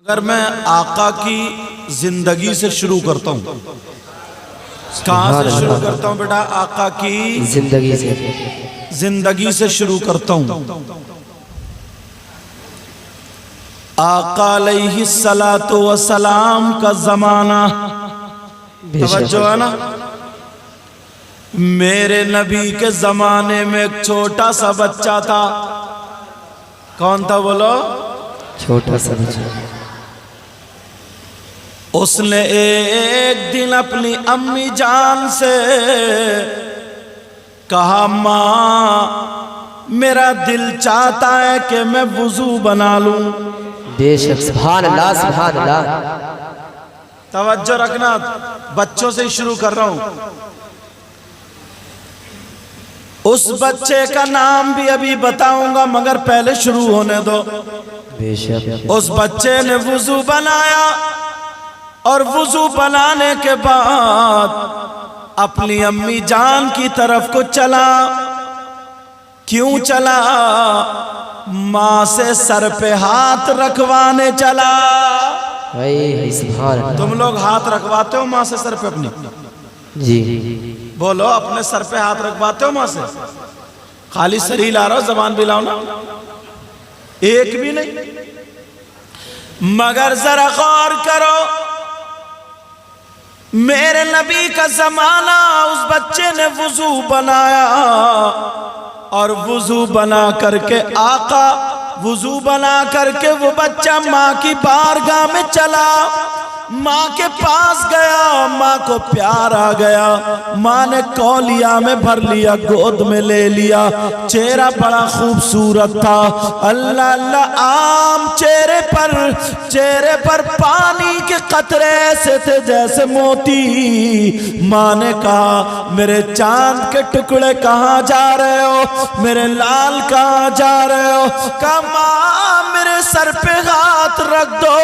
اگر میں آقا کی زندگی سے شروع کرتا ہوں، کہاں سے شروع کرتا ہوں بیٹا؟ آقا کی زندگی سے شروع کرتا ہوں۔ آقا علیہ السلام کا زمانہ، توجہ ہے نا؟ میرے نبی کے زمانے میں ایک چھوٹا سا بچہ تھا۔ کون تھا بولو؟ چھوٹا سا بچہ۔ اس نے ایک دن اپنی امی جان سے کہا، ماں میرا دل چاہتا ہے کہ میں وضو بنا لوں۔ بے شک، سبحان اللہ سبحان اللہ۔ توجہ رکھنا، بچوں سے شروع کر رہا ہوں۔ اس بچے کا نام بھی ابھی بتاؤں گا مگر پہلے شروع ہونے دو۔ بے شک۔ اس بچے نے وضو بنایا اور وضو بنانے کے بعد اپنی امی جان کی طرف کو چلا۔ کیوں چلا؟ ماں سے سر پہ ہاتھ رکھوانے چلا۔ سبحان اللہ۔ تم لوگ ہاتھ رکھواتے ہو ماں سے سر پہ اپنی؟ جی بولو، اپنے سر پہ ہاتھ رکھواتے ہو ماں سے؟ خالی سر ہی لا رہا ہو، زبان بھی لاؤ نا، ایک بھی نہیں۔ مگر ذرا غور کرو، میرے نبی کا زمانہ، اس بچے نے وضو بنایا اور وضو بنا کر کے آقا وضو بنا کر کے وہ بچہ ماں کی بارگاہ میں چلا، ماں کے پاس گیا، ماں کو پیار آ گیا، ماں نے کولیا میں بھر لیا، گود میں لے لیا۔ چہرہ بڑا خوبصورت تھا، اللہ اللہ، عام چہرے پر پانی کے قطرے ایسے تھے جیسے موتی۔ ماں نے کہا، میرے چاند کے ٹکڑے کہاں جا رہے ہو؟ میرے لال کہاں جا رہے ہو؟ کہا، ماں میرے سر پہ ہاتھ رکھ دو،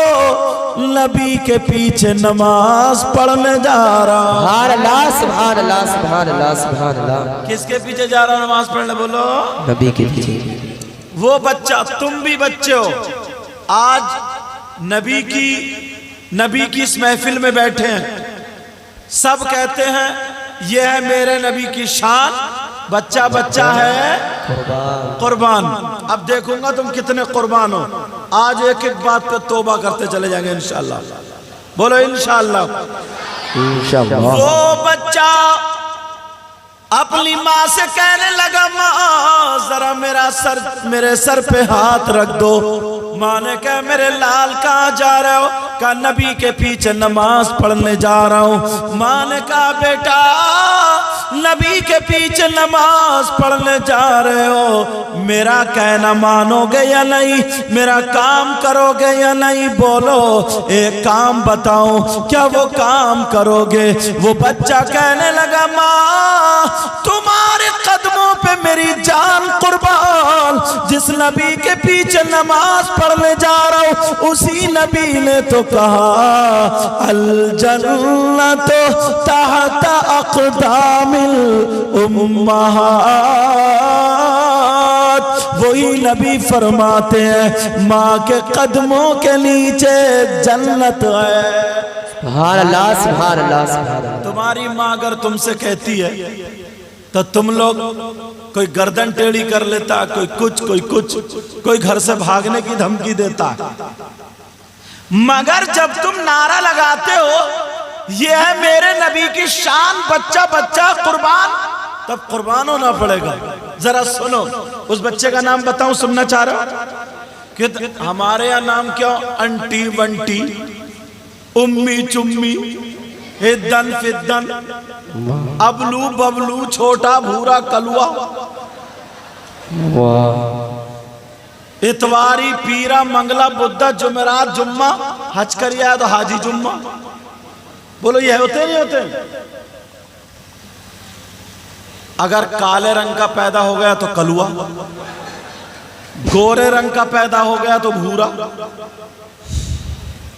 نبی کے پیچھے نماز پڑھنے جا رہا۔ سبحان اللہ سبحان اللہ سبحان اللہ سبحان اللہ۔ کس کے پیچھے جا رہا نماز پڑھنے؟ بولو، نبی کے پیچھے۔ وہ بچہ، تم بھی بچے ہو، آج نبی کی اس محفل میں بیٹھے ہیں، سب کہتے ہیں یہ ہے میرے نبی کی شان، بچہ ہے قربان۔ اب دیکھوں گا تم کتنے قربان ہو۔ آج ایک ایک بات پہ توبہ کرتے چلے جائیں گے انشاءاللہ۔ بولو انشاءاللہ۔ وہ بچہ اپنی ماں سے کہنے لگا، ماں ذرا میرے سر پہ ہاتھ رکھ دو۔ ماں نے کہا، میرے لال کہاں جا رہے ہو؟ کہا، نبی کے پیچھے نماز پڑھنے جا رہا ہوں۔ ماں نے کہا، بیٹا نبی کے پیچھے نماز پڑھنے جا رہے ہو، میرا کہنا مانو گے یا نہیں؟ میرا کام کرو گے یا نہیں؟ بولو، ایک کام بتاؤں، کیا وہ کام کرو گے؟ وہ بچہ کہنے لگا، ماں تمہارے قدموں پہ میری جان قربان، جس نبی کے پیچھے نماز پڑھنے جا رہا ہوں اسی نبی نے تو کہا، الجنت تحت اقدام الامہات۔ وہی نبی فرماتے ہیں، ماں کے قدموں کے نیچے جنت ہے۔ سبحان اللہ سبحان اللہ سبحان اللہ۔ تمہاری ماں اگر تم سے کہتی ہے تو تم لوگ کوئی گردن ٹیڑھی کر لیتا، کوئی کچھ، کوئی گھر سے بھاگنے کی دھمکی دیتا، مگر جب تم نعرہ لگاتے ہو یہ ہے میرے نبی کی شان، بچہ قربان، تب قربان ہونا پڑے گا۔ ذرا سنو، اس بچے کا نام بتاؤں، سننا چاہ رہا ہوں کہ ہمارے یہاں نام کیا؟ انٹی ونٹی، امی چمی، ہدن فدن، ابلو ببلو، چھوٹا بھورا کلوا، اتواری پیرا منگلا بدھا جمعرات جمعہ، حج کریا تو حاجی جمعہ۔ بولو یہ ہوتے نہیں ہوتے؟ اگر کالے رنگ کا پیدا ہو گیا تو کلوا، گورے رنگ کا پیدا ہو گیا تو بھورا،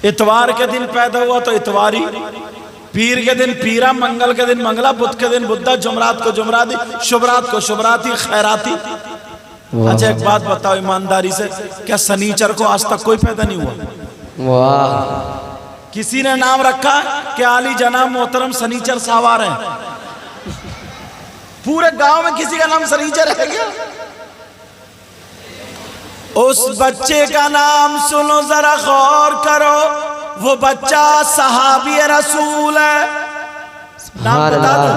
اتوار کے دن پیدا ہوا تو اتواری، پیر کے دن پیرا، منگل کے دن منگلا، بدھ کے دن بدھا، جمعرات کو جمعراتی، شبرات کو شبراتی، خیراتی۔ اچھا ایک بات بتاؤ ایمانداری سے، کیا سنیچر کو آج تک کوئی پیدا نہیں ہوا؟ واہ کسی نے نام رکھا کہ عالی جناب محترم سنیچر ساوار ہیں، پورے گاؤں میں کسی کا نام سنیچر ہے کیا؟ اس بچے کا نام سنو ذرا غور کرو، وہ بچہ صحابی رسول ہے، نام بتا دو۔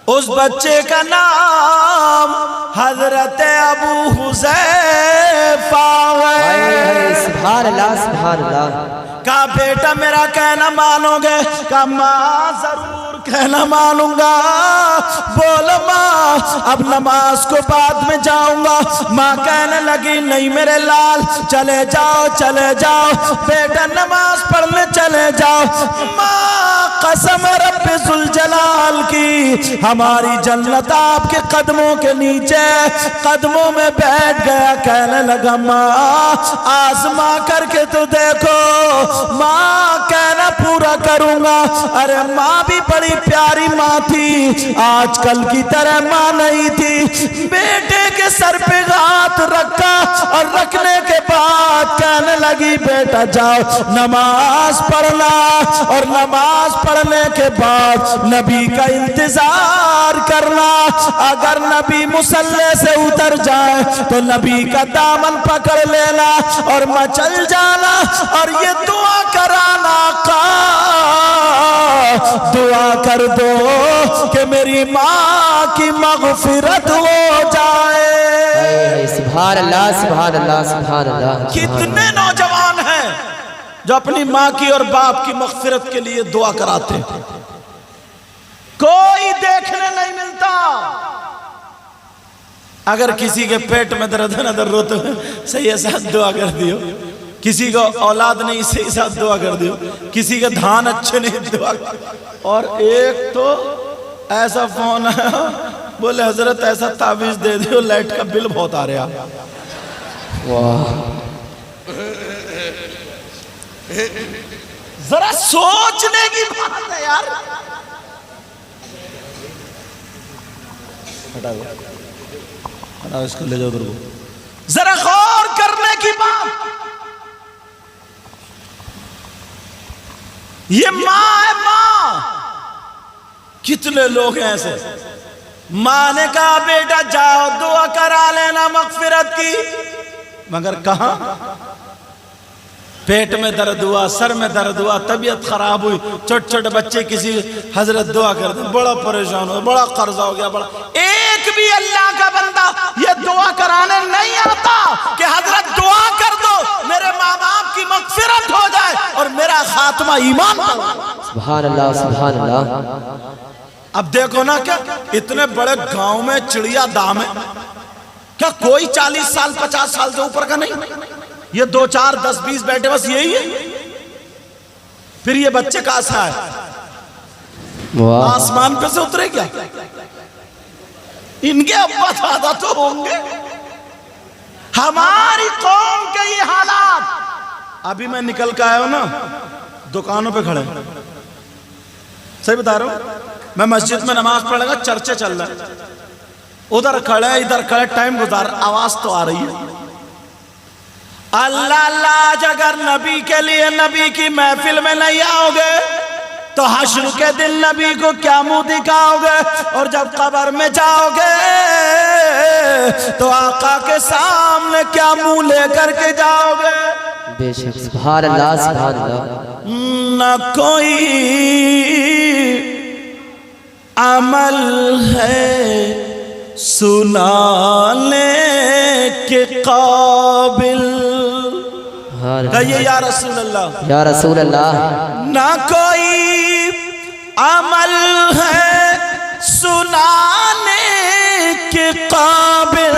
اس بچے کا نام حضرت ابو حذیفہ ہے۔ سبحان اللہ سبحان اللہ۔ کہا بیٹا میرا کہنا مانو گے؟ کہا ماں ضرور کہنا مانوں گا۔ بولو ماں اب نماز کو بعد میں جاؤں گا۔ ماں کہنے لگی نہیں میرے لال چلے جاؤ چلے جاؤ بیٹا نماز پڑھنے چلے جاؤ۔ ماں قسم رب ذوالجلال کی ہماری جنت آپ کے قدموں کے نیچے، قدموں میں بیٹھ گیا، کہنے لگا ماں آزما کر کے تو دیکھو، ماں کہنا پورا کروں گا۔ ارے ماں بھی بڑی پیاری ماں تھی، آج کل کی طرح ماں نہیں تھی۔ بیٹے کے سر پہ ہاتھ رکھا اور رکھنے کے بعد کہنے لگی بیٹا جاؤ نماز پڑھنا، اور نماز پڑھنے کے بعد نبی کا انتظار کرنا۔ اگر نبی مصلی سے اتر جائے تو نبی کا دامن پکڑ لینا اور مچل جانا اور یہ دعا کرانا آقا دعا کر دو کہ میری ماں کی مغفرت ہو جائے۔ سبحان اللہ سبحان اللہ سبحان اللہ۔ کتنے نوجوان ہیں جو اپنی ماں کی اور باپ کی مغفرت کے لیے دعا کراتے ہیں، کوئی دیکھنے نہیں ملتا۔ اگر کسی کے پیٹ میں درد ہے ادھر روتے ہیں صحیح ساتھ دعا کر دیو، کسی کو اولاد نہیں صحیح ساتھ دعا کر دیو، کسی کے دھان اچھے نہیں دعا کر دیو۔ اور ایک تو ایسا فون ہے بولے حضرت ایسا تعویذ دے دیو لائٹ کا بل بہت آ رہا۔ ذرا سوچنے کی بات ہے یار۔ ہٹا اس کو لے جاؤ ادھر کو، ذرا غور کرنے کی بات۔ یہ ماں ہے ماں۔ کتنے لوگ ہیں ایسے، ماں نے کہا بیٹا جاؤ دعا کرا لینا مغفرت کی، مگر کہاں؟ پیٹ میں درد ہوا، سر میں درد ہوا، طبیعت خراب ہوئی، چھوٹے چھوٹے بچے کسی حضرت دعا کر دیں، بڑا پریشان ہو، بڑا قرضہ ہو گیا، بڑا۔ ایک بھی اللہ کا بندہ یہ دعا کرانے نہیں آتا کہ حضرت دعا کر دو میرے ماں باپ کی مغفرت ہو جائے اور میرا خاتمہ ایمان پر۔ سبحان اللہ سبحان اللہ۔ اب دیکھو نا کیا اتنے بڑے گاؤں میں چڑیا دام ہے، کیا کوئی 40 سال 50 سال سے اوپر کا نہیں؟ یہ 2 4 10 20 بیٹھے بس یہی ہے۔ پھر یہ بچے کہاں سے آئے؟ آسمان پہ سے اترے کیا؟ ان کے ابا دادا تو ہوں گے۔ ہماری قوم کے یہ حالات۔ ابھی میں نکل کے آیا ہوں نا، دکانوں پہ کھڑے، صحیح بتا رہا ہوں، میں مسجد میں نماز پڑھ لگا، چرچے چل رہے، ادھر کھڑے ادھر کھڑے، ٹائم گزار، آواز تو آ رہی ہے اللہ اللہ آج اگر نبی کے لیے نبی کی محفل میں نہیں آؤ گے تو حشر کے دن نبی کو کیا منہ دکھاؤ گے، اور جب قبر میں جاؤ گے تو آقا کے سامنے کیا منہ لے کر کے جاؤ گے؟ بے شک سبحان اللہ سبحان اللہ۔ نہ کوئی عمل ہے سنانے کے قابل، کہیے یا رسول اللہ یا رسول اللہ۔ نہ کوئی عمل ہے سنانے کے قابل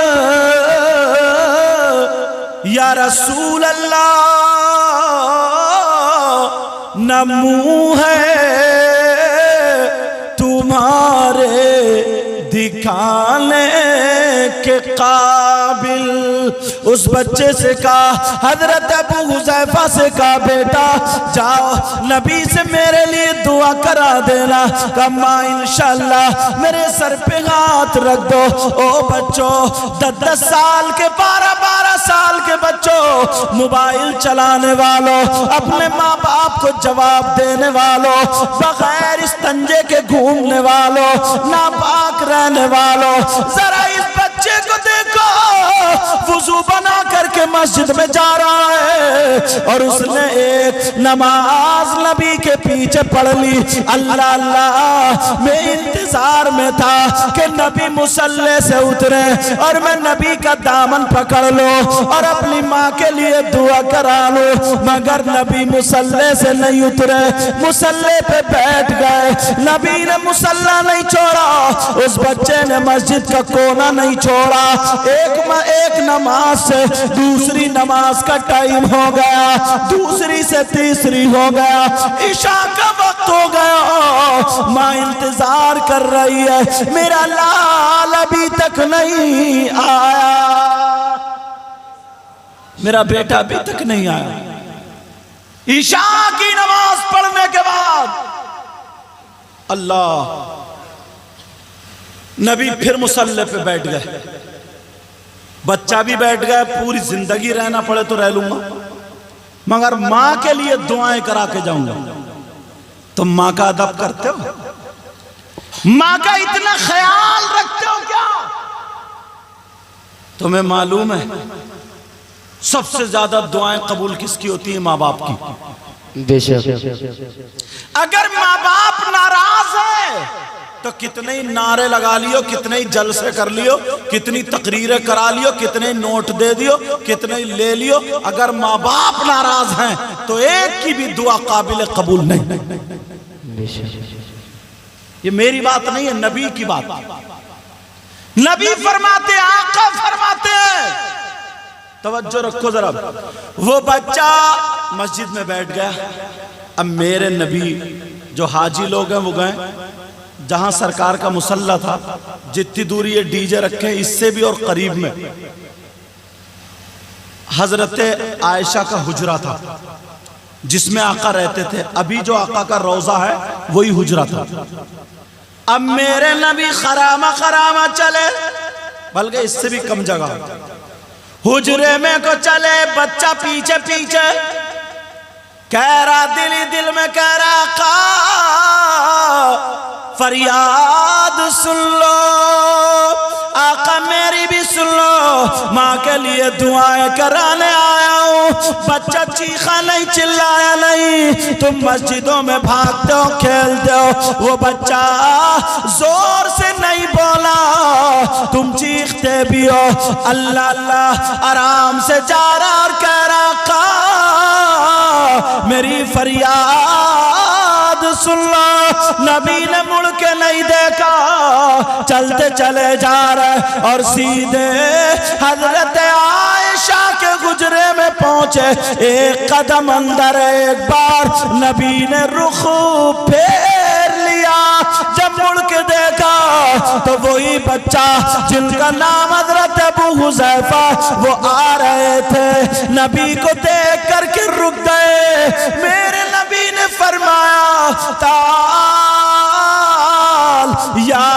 یا رسول اللہ، نہ منہ ہے تمہارے دکھانے کے قابل۔ اس بچے سے کہا، حضرت ابو حذیفہ سے کہا بیٹا جاؤ نبی سے میرے لیے دعا کرا دینا۔ کہا ماں انشاءاللہ میرے سر پہ ہاتھ رکھ دو۔ او بچوں 10 سال کے 12 سال کے بچوں، موبائل چلانے والوں، اپنے ماں باپ کو جواب دینے والوں، بغیر استنجے کے گھومنے والوں، ناپاک رہنے والوں، ذرا اس بچے کو دیکھو وضو بنا کر کے مسجد میں جا رہا ہے اور اس نے ایک نماز نبی کے پیچھے پڑھ لی۔ اللہ اللہ، میں انتظار میں تھا کہ نبی مصلی سے اترے اور میں نبی کا دامن پکڑ لوں اور اپنی ماں کے لیے دعا کرا لوں، مگر نبی مصلی سے نہیں اترے، مصلی پہ بیٹھ گئے۔ نبی نے مصلی نہیں چھوڑا، اس بچے نے مسجد کا کونا نہیں چھوڑا۔ ایک نماز سے دوسری نماز کا ٹائم ہو گیا، دوسری سے تیسری ہو گیا، عشاء کا وقت ہو گیا۔ ماں انتظار کر رہی ہے، میرا لال ابھی تک نہیں آیا، میرا بیٹا ابھی تک نہیں آیا۔ عشاء کی نماز پڑھنے کے بعد اللہ، نبی پھر مصلی پہ بیٹھ گئے، بچہ بھی بیٹھ گیا، پوری زندگی رہنا پڑے تو رہ لوں گا، مگر ماں کے لیے دعائیں کرا کے جاؤں گا۔ تم ماں کا ادب کرتے ہو؟ ماں کا اتنا خیال رکھتے ہو کیا؟ تمہیں معلوم ہے سب سے زیادہ دعائیں قبول کس کی ہوتی ہیں؟ ماں باپ کی۔ بے شک۔ اگر ماں باپ ناراض ہے تو کتنے ہی نعرے لگا لیو، کتنے ہی جلسے کر لیو، کتنی تقریریں کرا لیو، کتنے نوٹ دے دیو، کتنے ہی لے لیو، اگر ماں باپ ناراض ہیں تو ایک کی بھی دعا قابل قبول نہیں۔ بے شک۔ یہ میری بات نہیں ہے، نبی کی بات۔ نبی فرماتے، آقا فرماتے ہیں، توجہ رکھو ذرا، وہ بچہ مسجد میں بیٹھ گیا۔ اب میرے نبی جو حاجی لوگ ہیں وہ گئے جہاں سرکار کا مصلی تھا، جتنی دوری یہ ڈی جے رکھے اس سے بھی اور قریب میں حضرت عائشہ کا حجرہ تھا جس میں آقا رہتے تھے۔ ابھی جو آقا کا روضہ ہے وہی حجرہ تھا۔ اب میرے نبی خرامہ چلے، بلکہ اس سے بھی کم جگہ، حجرے میں کو چلے، بچہ پیچھے کہہ رہا، دل میں کہہ رہا، آقا فریاد سن لو، آقا میری بھی سن لو، ماں کے لیے دعائیں کرانے آیا ہوں۔ بچہ چیخا نہیں، چلایا نہیں، تم مسجدوں میں بھاگتے ہو، کھیلتے ہو، وہ بچہ زور سے نہیں بولا، تم چیختے بھی ہو، اللہ اللہ آرام سے جا رہا اور کہہ رہا، آقا میری فریاد سن لو۔ نبی نے مڑ کے نہیں دیکھا، چلتے چلے جا رہے اور سیدھے حضرت عائشہ کے حجرے میں پہنچے۔ ایک قدم اندر، ایک بار نبی نے رخ پھیر لیا، جب مڑ کے دیکھا تو وہی بچہ جن کا نام حضرت ابو حذیفہ وہ آ رہے تھے، نبی کو دیکھ کر کے رک گئے۔ میرے نبی نے فرمایا، تعال یا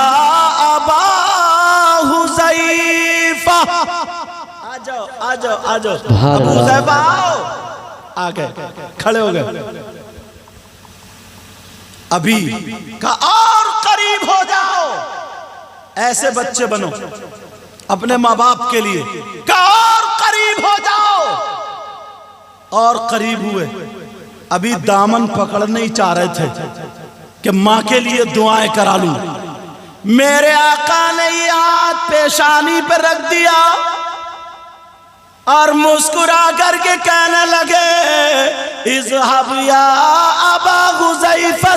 ابا حذیفہ، آ جاؤ ابو حذیفہ آؤ۔ آ گئے، کھڑے ہو گئے۔ ابھی کا اور قریب ہو جاؤ، ایسے بچے بنو اپنے ماں باپ کے لیے، کا اور قریب ہو جاؤ، اور قریب ہوئے۔ ابھی دامن پکڑنے ہی چاہ رہے تھے کہ ماں کے لیے دعائیں کرا لوں، میرے آقا نے یہ ہاتھ پیشانی پہ رکھ دیا اور مسکرا کر کے کہنے لگے، اذهب یا ابا حذیفہ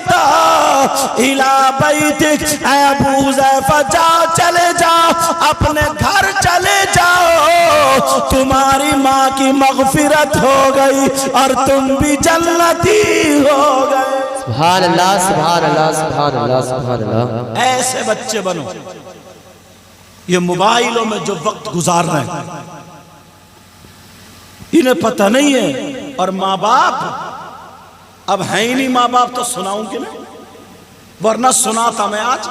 الی بیتک، اے ابو حذیفہ جاؤ، چلے جاؤ، اپنے گھر چلے جاؤ، تمہاری ماں کی مغفرت ہو گئی اور تم بھی جنتی ہو گئے۔ سبحان اللہ، سبحان اللہ، سبحان اللہ، سبحان اللہ۔ ایسے بچے بنو۔ یہ موبائلوں میں جو وقت گزار رہے ہیں، انہیں پتہ نہیں ہے. اور ماں باپ اب ہیں ہی نہیں. ماں باپ تو سناؤں کہ نہیں, ورنہ سناتا میں آج.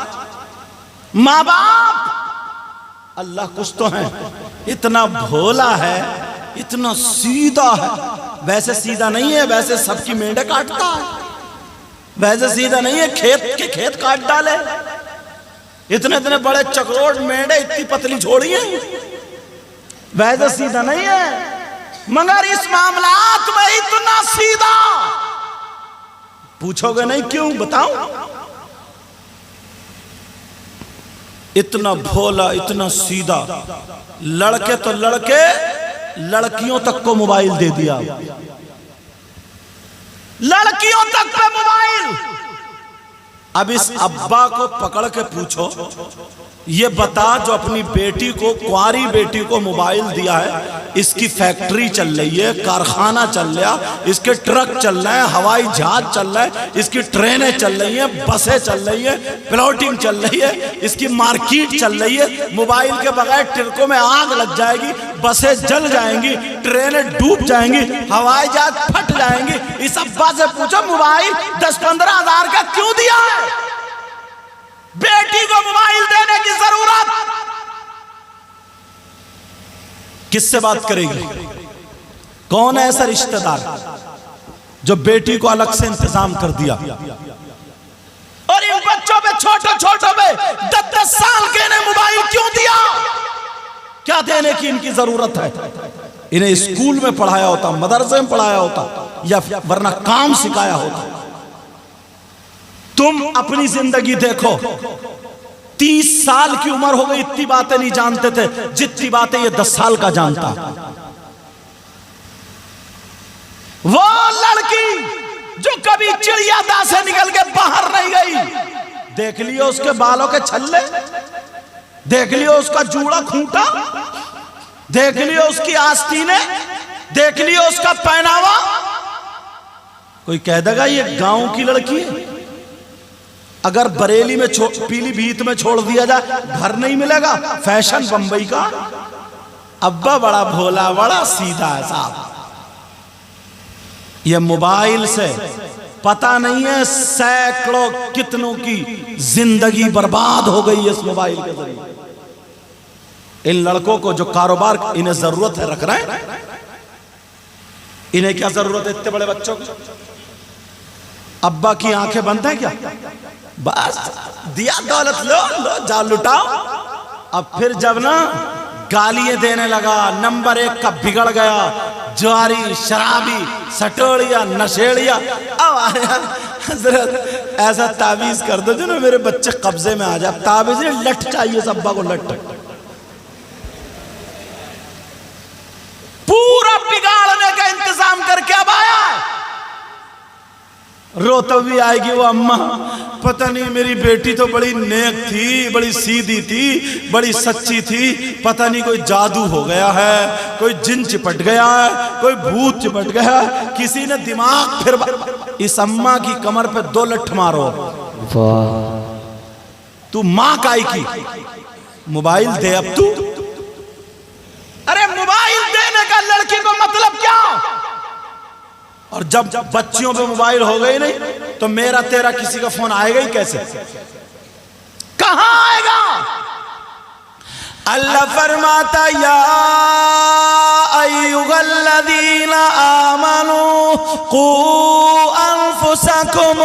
ماں باپ اللہ کچھ تو ہیں. اتنا بھولا ہے, اتنا سیدھا ہے. ویسے سیدھا نہیں ہے, ویسے سب کی مینڈے کاٹتا ہے. ویسے سیدھا نہیں ہے, کھیت کے کھیت کاٹ ڈالے. اتنے اتنے بڑے چکروٹ مینڈے اتنی پتلی چھوڑی ہیں. ویسے سیدھا نہیں ہے, مگر اس معاملات میں اتنا سیدھا. پوچھو گے نہیں کیوں, بتاؤں. اتنا بھولا, اتنا سیدھا. لڑکے تو لڑکے, لڑکیوں تک کو موبائل دے دیا. لڑکیوں تک پہ موبائل. اب اس ابا کو پکڑ کے پوچھو, یہ بتا جو اپنی بیٹی کو, کواری بیٹی کو موبائل دیا ہے, اس کی فیکٹری چل رہی ہے, کارخانہ چل رہا, اس کے ٹرک چل رہے ہیں, ہوائی جہاز چل رہا ہے, اس کی ٹرینیں چل رہی ہیں, بسیں چل رہی ہیں, پلاٹنگ چل رہی ہے, اس کی مارکیٹ چل رہی ہے. موبائل کے بغیر ٹرکوں میں آگ لگ جائے گی, بسیں جل جائیں گی, ٹرینیں ڈوب جائیں گی, ہوائی جہاز پھٹ جائیں گی. اس ابا سے پوچھو موبائل 10-15 ہزار کا کیوں دیا ہے؟ بیٹی کو موبائل دینے کی ضرورت کس سے بات کرے گی؟ کون ہے ایسا رشتہ دار جو بیٹی کو الگ سے انتظام کر دیا؟ اور ان بچوں پہ, چھوٹوں پہ 10-10 سال کے انہیں موبائل کیوں دیا؟ کیا دینے کی ان کی ضرورت ہے؟ انہیں اسکول میں پڑھایا ہوتا, مدرسے میں پڑھایا ہوتا, یا ورنہ کام سکھایا ہوتا. تم اپنی زندگی دیکھو, 30 سال کی عمر ہو گئی, اتنی باتیں نہیں جانتے تھے جتنی باتیں یہ 10 سال کا جانتا. وہ لڑکی جو کبھی چڑیا داں سے نکل کے باہر نہیں گئی, دیکھ لیو اس کے بالوں کے چھلے, دیکھ لیو اس کا جوڑا کھونٹا, دیکھ لیو اس کی آستینیں, دیکھ لیو اس کا پہناوا. کوئی کہہ دے گا یہ گاؤں کی لڑکی ہے؟ اگر بریلی میں پیلی بھیت میں چھوڑ دیا جائے, گھر نہیں ملے گا. فیشن بمبئی کا. ابا بڑا بھولا, بڑا سیدھا ہے صاحب. یہ موبائل سے پتہ نہیں ہے سینکڑوں کتنوں کی زندگی برباد ہو گئی اس موبائل کے ذریعے. ان لڑکوں کو جو کاروبار انہیں ضرورت ہے رکھ رہے ہیں, انہیں کیا ضرورت ہے اتنے بڑے بچوں کی؟ ابا کی آنکھیں بند ہیں کیا؟ بس دیا دولت لو جا لٹاؤ. اب پھر جب نا گالیاں دینے لگا, نمبر 1 کا بگڑ گیا, جواری, شرابی, سٹوڑیا, نشیڑیا. اب آیا حضرت ایسا تعویز کر دو جو نا میرے بچے قبضے میں آ جائے. تعویز نہیں, لٹ چاہیے ابا کو, لٹ. پورا بگاڑنے کا انتظام کر کے اب آیا ہے. روتا بھی آئے گی وہ اماں, پتہ نہیں میری بیٹی تو بڑی نیک تھی, بڑی سیدھی تھی, بڑی سچی تھی, پتہ نہیں کوئی جادو ہو گیا ہے, کوئی جن چپٹ گیا ہے, کوئی بھوت چپٹ گیا ہے, کسی نے دماغ پھر. اس اماں کی کمر پہ 2 لٹھ مارو. تو ماں کائی کی موبائل دے اب تو. ارے موبائل دینے کا لڑکی کو مطلب کیا؟ اور جب بچیوں پہ موبائل ہو گئی نہیں تو میرا تیرا کسی کا فون آئے گا ہی کیسے؟ کہاں آئے گا؟ اللہ فرماتا یا ایھا الذین آمنوا قوا انفسکم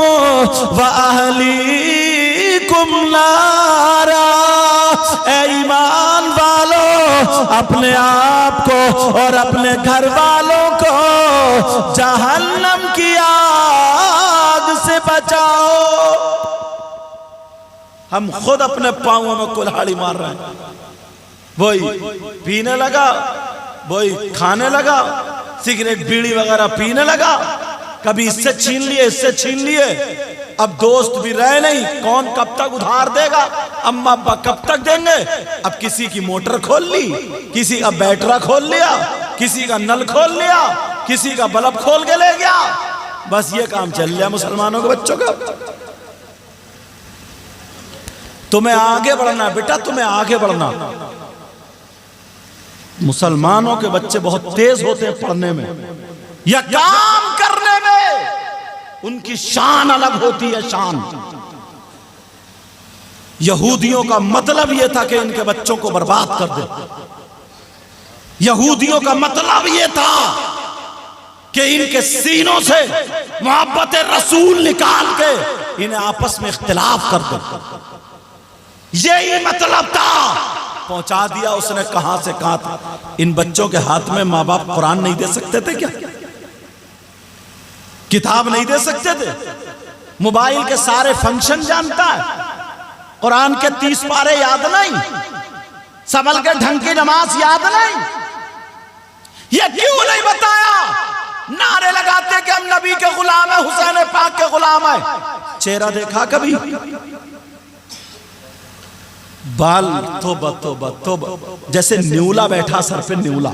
واہلیکم نارا. اے ایمان والو, اپنے آپ کو اور اپنے گھر والوں کو جہنم کی آگ سے بچاؤ. ہم خود اپنے پاؤں میں کلہاڑی مار رہے ہیں. وہی پینے لگا, وہی کھانے لگا, سگریٹ بیڑی وغیرہ پینے لگا, کبھی اس سے چھین لیے, اس سے چھین لیے. اب دوست بھی رہے نہیں, کون کب تک ادھار دے گا, اماں ابا کب تک دیں گے. اب کسی کی موٹر کھول لی, کسی کا بیٹرا کھول لیا, کسی کا نل کھول لیا, کسی کا بلب کھول کے لے گیا. بس یہ کام چل لیا مسلمانوں کے بچوں کا. تمہیں آگے بڑھنا بیٹا, تمہیں آگے بڑھنا. مسلمانوں کے بچے بہت تیز ہوتے ہیں پڑھنے میں یا کام کرنے میں، ان کی شان الگ ہوتی ہے، شان۔ یہودیوں کا مطلب یہ تھا کہ ان کے بچوں کو برباد کر دے، یہودیوں کا مطلب یہ تھا کہ ان کے سینوں سے محبت رسول نکال کے انہیں آپس میں اختلاف کر دے، یہی مطلب تھا۔ پہنچا دیا اس نے کہاں سے کہاں تک۔ ان بچوں کے ہاتھ میں ماں باپ قرآن نہیں دے سکتے تھے کیا؟ کتاب نہیں دے سکتے تھے؟ موبائل کے سارے فنکشن جانتا ہے، قرآن کے 30 پارے یاد نہیں، سنبھل کے ڈھنگ کی نماز یاد نہیں؟ یہ کیوں نہیں بتایا؟ نعرے لگاتے کہ ہم نبی کے غلام ہیں، حسین پاک کے غلام ہیں، چہرہ دیکھا کبھی؟ بال توبہ توبہ توبہ، جیسے نیولا بیٹھا سر پہ نیولا۔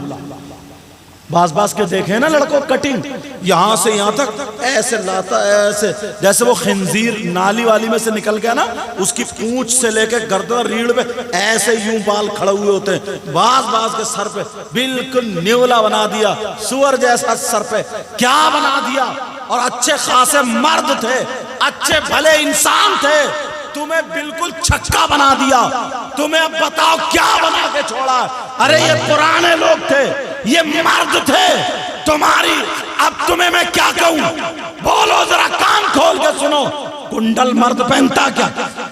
باز کے دیکھیں نا لڑکوں کٹنگ، یہاں سے یہاں تک ایسے لاتا ہے، ایسے جیسے وہ خنزیر نالی والی میں سے نکل گیا نا، اس کی پونچھ سے لے کے گردن ریڑھ پہ ایسے یوں بال کھڑے ہوئے ہوتے ہیں۔ باز کے سر پہ بالکل نیولا بنا دیا، سور جیسا سر پہ کیا بنا دیا، اور اچھے خاصے مرد تھے، اچھے بھلے انسان تھے، تمہیں بالکل چھکا بنا دیا۔ تمہیں اب بتاؤ کیا بنا کے چھوڑا؟ ارے یہ پرانے لوگ تھے، یہ مرد تھے تمہاری، اب تمہیں میں کیا کہوں؟ بولو ذرا، کان کھول کے سنو۔ کنڈل مرد پہنتا کیا؟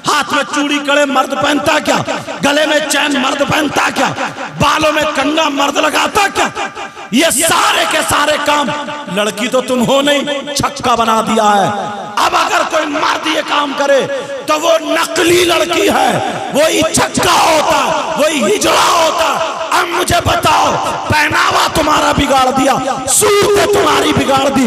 ہاتھ میں چوڑی کڑے مرد پہنتا کیا؟ گلے میں چین مرد پہنتا کیا؟ بالوں میں کنگا مرد لگاتا کیا؟ یہ سارے کے سارے کام لڑکی تو تم ہو نہیں، چھکا بنا دیا ہے۔ اب اگر کوئی مرد یہ کام کرے تو وہ نقلی لڑکی ہے، وہی چھکا ہوتا، وہی ہجڑا ہوتا۔ اب مجھے بتاؤ، پہناوا تمہارا بگاڑ دیا، صورت تمہاری بگاڑ دی۔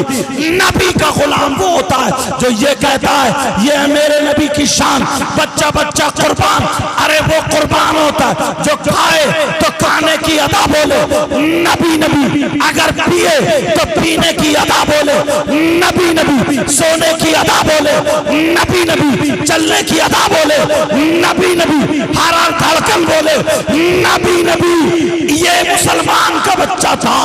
نبی کا غلام وہ ہوتا ہے جو یہ کہتا ہے یہ ہے میرے نبی کی شان، بچہ بچہ قربان۔ ارے وہ قربان ہوتا ہے جو کھائے تو کھانے کی ادا بولے، نبی نبی، اگر پیے تو پینے کی ادا بولے، نبی نبی، سونے کی ادا بولے، نبی نبی، چلنے کی ادا بولے، نبی نبی، ہر دھڑکن بولے، نبی نبی۔ یہ مسلمان کا بچہ تھا،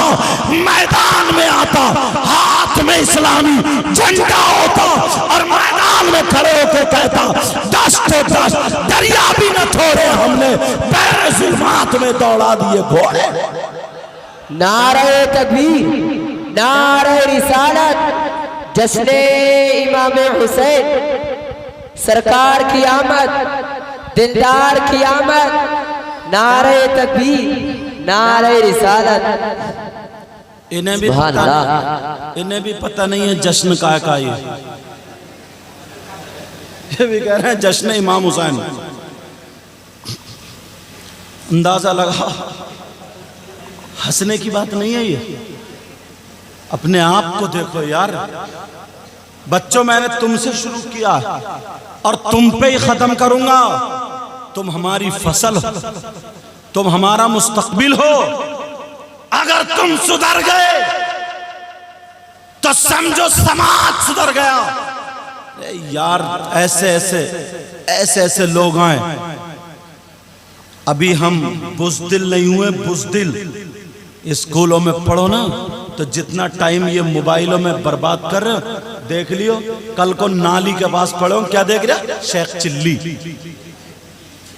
میدان میں آتا، ہاتھ میں اسلامی جھنڈا ہوتا، اور میدان میں کھڑے ہو کے کہتا دشت و دشت دریا بھی نہ چھوڑے ہم نے، پیر ظلمات میں دوڑا دیے گھوڑے۔ نعرہ تکبیر، نعرہ رسالت، جشن امام حسین، سرکار کی آمد، دلدار کی آمد، نعرہ تکبیر، نعرہ رسالت۔ انہیں بھی پتہ نہیں ہے جشن کا یہ بھی کہہ رہے ہیں جشن امام حسین۔ اندازہ لگا، ہنسنے کی بات نہیں ہے یہ۔ اپنے آپ کو دیکھو یار، بچوں میں نے تم سے شروع کیا اور تم پہ ہی ختم کروں گا۔ تم ہماری فصل ہو، تم ہمارا مستقبل ہو۔ اگر تم سدھر گئے تو سمجھو سماج سدھر گیا۔ یار ایسے ایسے لوگ آئے، ابھی ہم بزدل نہیں ہوئے، بزدل۔ اسکولوں میں پڑھو نا تو جتنا ٹائم یہ موبائلوں میں برباد کر رہے ہو، دیکھ لیو کل کو نالی کے پاس پڑھو، کیا دیکھ رہے؟ شیخ چلی۔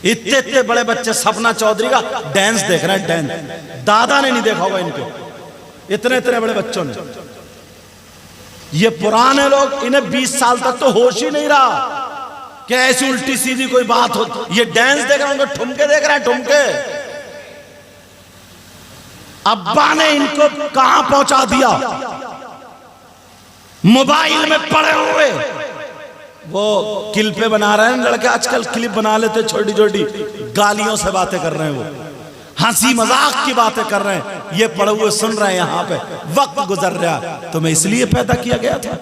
اتنے بڑے بچے سپنا چودھری کا ڈینس دیکھ رہے ہیں، ڈینس دادا نے نہیں دیکھا ہوگا ان کو، اتنے بڑے بچوں نے۔ یہ پرانے لوگ، انہیں 20 سال تک تو ہوش ہی نہیں رہا کہ ایسی الٹی سیدھی کوئی بات ہو۔ یہ ڈینس دیکھ رہے ہیں، ان کو ٹھمکے دیکھ رہے ہیں، ٹھمکے۔ ابا نے ان کو کہاں پہنچا دیا؟ موبائل میں پڑے ہوئے۔ وہ کلپیں بنا رہے ہیں لڑکے، آج کل کلپ بنا لیتے چھوٹی چھوٹی، گالیوں سے باتیں کر رہے ہیں، وہ ہنسی مذاق کی باتیں کر رہے ہیں، یہ پڑے ہوئے سن رہے ہیں۔ یہاں پہ وقت گزر رہا، تمہیں اس لیے پیدا کیا گیا تھا،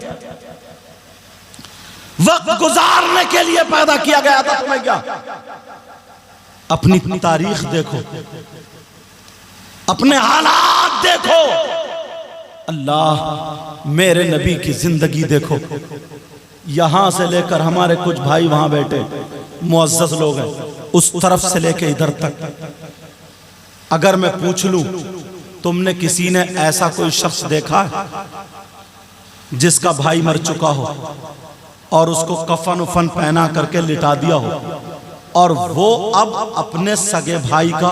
وقت گزارنے کے لیے پیدا کیا گیا تھا تمہیں۔ کیا اپنی تاریخ دیکھو، اپنے حالات دیکھو، اللہ میرے نبی کی زندگی دیکھو۔ یہاں سے لے کر ہمارے کچھ بھائی وہاں بیٹھے معزز لوگ ہیں، اس طرف سے لے کے ادھر تک اگر میں پوچھ لوں تم نے کسی نے ایسا کوئی شخص دیکھا ہے جس کا بھائی مر چکا ہو اور اس کو کفن افن پہنا کر کے لٹا دیا ہو اور وہ اب اپنے سگے بھائی کا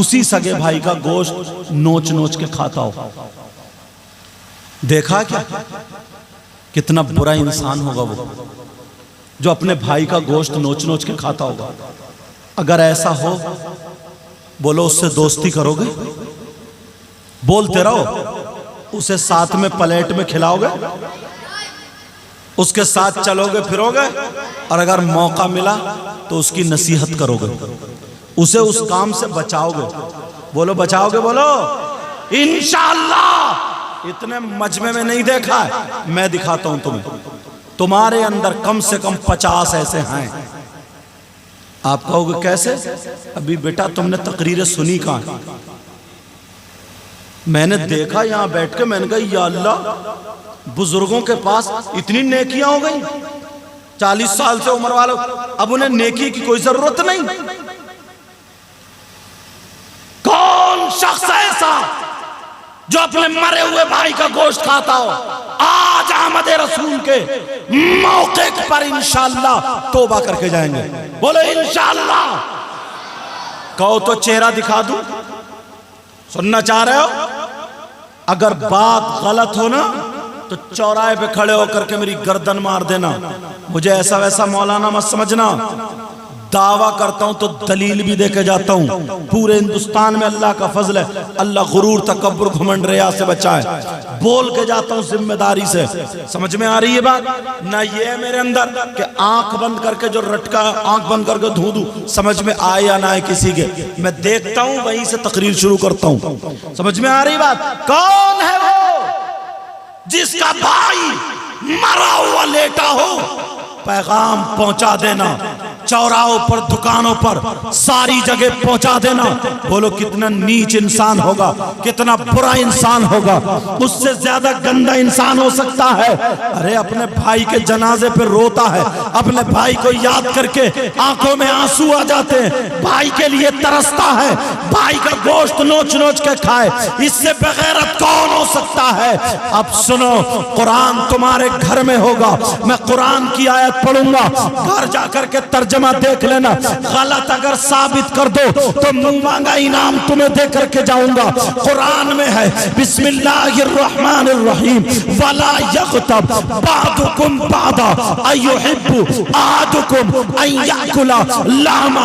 اسی سگے بھائی کا گوشت نوچ نوچ کے کھاتا ہو؟ دیکھا کیا؟ کتنا برا انسان ہوگا وہ جو اپنے بھائی کا گوشت نوچ نوچ کے کھاتا ہوگا۔ اگر ایسا ہو بولو اس سے دوستی کرو گے؟ بولتے رہو، اسے ساتھ میں پلیٹ میں کھلاؤ گے؟ اس کے ساتھ چلو گے پھرو گے؟ اور اگر موقع ملا تو اس کی نصیحت کرو گے، اسے اس کام سے بچاؤ گے؟ بولو بچاؤ گے؟ بولو انشاءاللہ۔ اتنے مجمع میں نہیں دیکھا ہے، میں دکھاتا ہوں تمہیں۔ تمہارے اندر کم سے کم 50 ایسے ہیں۔ آپ کہو گے کیسے؟ ابھی بیٹا تم نے تقریر سنی کہاں؟ میں نے دیکھا یہاں بیٹھ کے، میں نے کہا یا اللہ، بزرگوں کے پاس اتنی نیکیاں ہو گئی، 40 سال سے عمر والوں، اب انہیں نیکی کی کوئی ضرورت نہیں۔ کون شخص ایسا جو اپنے مرے ہوئے بھائی کا گوشت کھاتا ہو؟ آج آمد رسول کے موقع پر انشاءاللہ توبہ کر کے جائیں گے۔ بولو انشاءاللہ۔ کہو تو چہرہ دکھا دوں، سننا چاہ رہے ہو؟ اگر بات غلط ہو نا تو چوراہے پہ کھڑے ہو کر کے میری گردن مار دینا، مجھے ایسا ویسا مولانا مت سمجھنا۔ دعویٰ کرتا ہوں تو دلیل بھی دے کے جاتا ہوں۔ پورے ہندوستان میں اللہ کا فضل ہے، اللہ غرور تکبر گھمنڈ ریا سے بچائے۔ بول کے جاتا ہوں ذمہ داری سے۔ سمجھ میں آ رہی ہے بات؟ نہ یہ ہے میرے اندر کہ آنکھ بند کر کے جو رٹکا آنکھ بند کر کے دھو دوں، سمجھ میں آئے یا نہ آئے کسی کے، میں دیکھتا ہوں وہیں سے تقریر شروع کرتا ہوں۔ سمجھ میں آ رہی بات؟ کون ہے وہ جس کا بھائی مرا ہوا لیٹا ہو؟ پیغام پہنچا دینا، چوراہوں پر، دکانوں پر، ساری جگہ پہنچا دینا۔ بولو کتنا نیچ انسان ہوگا، کتنا برا انسان ہوگا، اس سے زیادہ گندا انسان ہو سکتا ہے؟ ارے اپنے بھائی کے جنازے پہ روتا ہے، اپنے بھائی کو یاد کر کے آنکھوں میں آنسو آ جاتے ہیں، بھائی کے لیے ترستا ہے، بھائی کا گوشت نوچ نوچ کے کھائے، اس سے بغیرت کون ہو سکتا ہے؟ اب سنو، قرآن تمہارے گھر میں ہوگا، میں قرآن کی آیت پڑھوں گا، گھر جا کر کے ترجمہ دیکھ لینا، غلط اگر ثابت کر دو تو منہ مانگا انعام تمہیں دے کر کے جاؤں گا۔ قرآن میں ہے بسم اللہ الرحمن الرحیم وَلَا يَغْتَبْ بَعْضُكُمْ بَعْضًا أَيُحِبُّ أَحَدُكُمْ أَن يَأْكُلَ لَحْمَ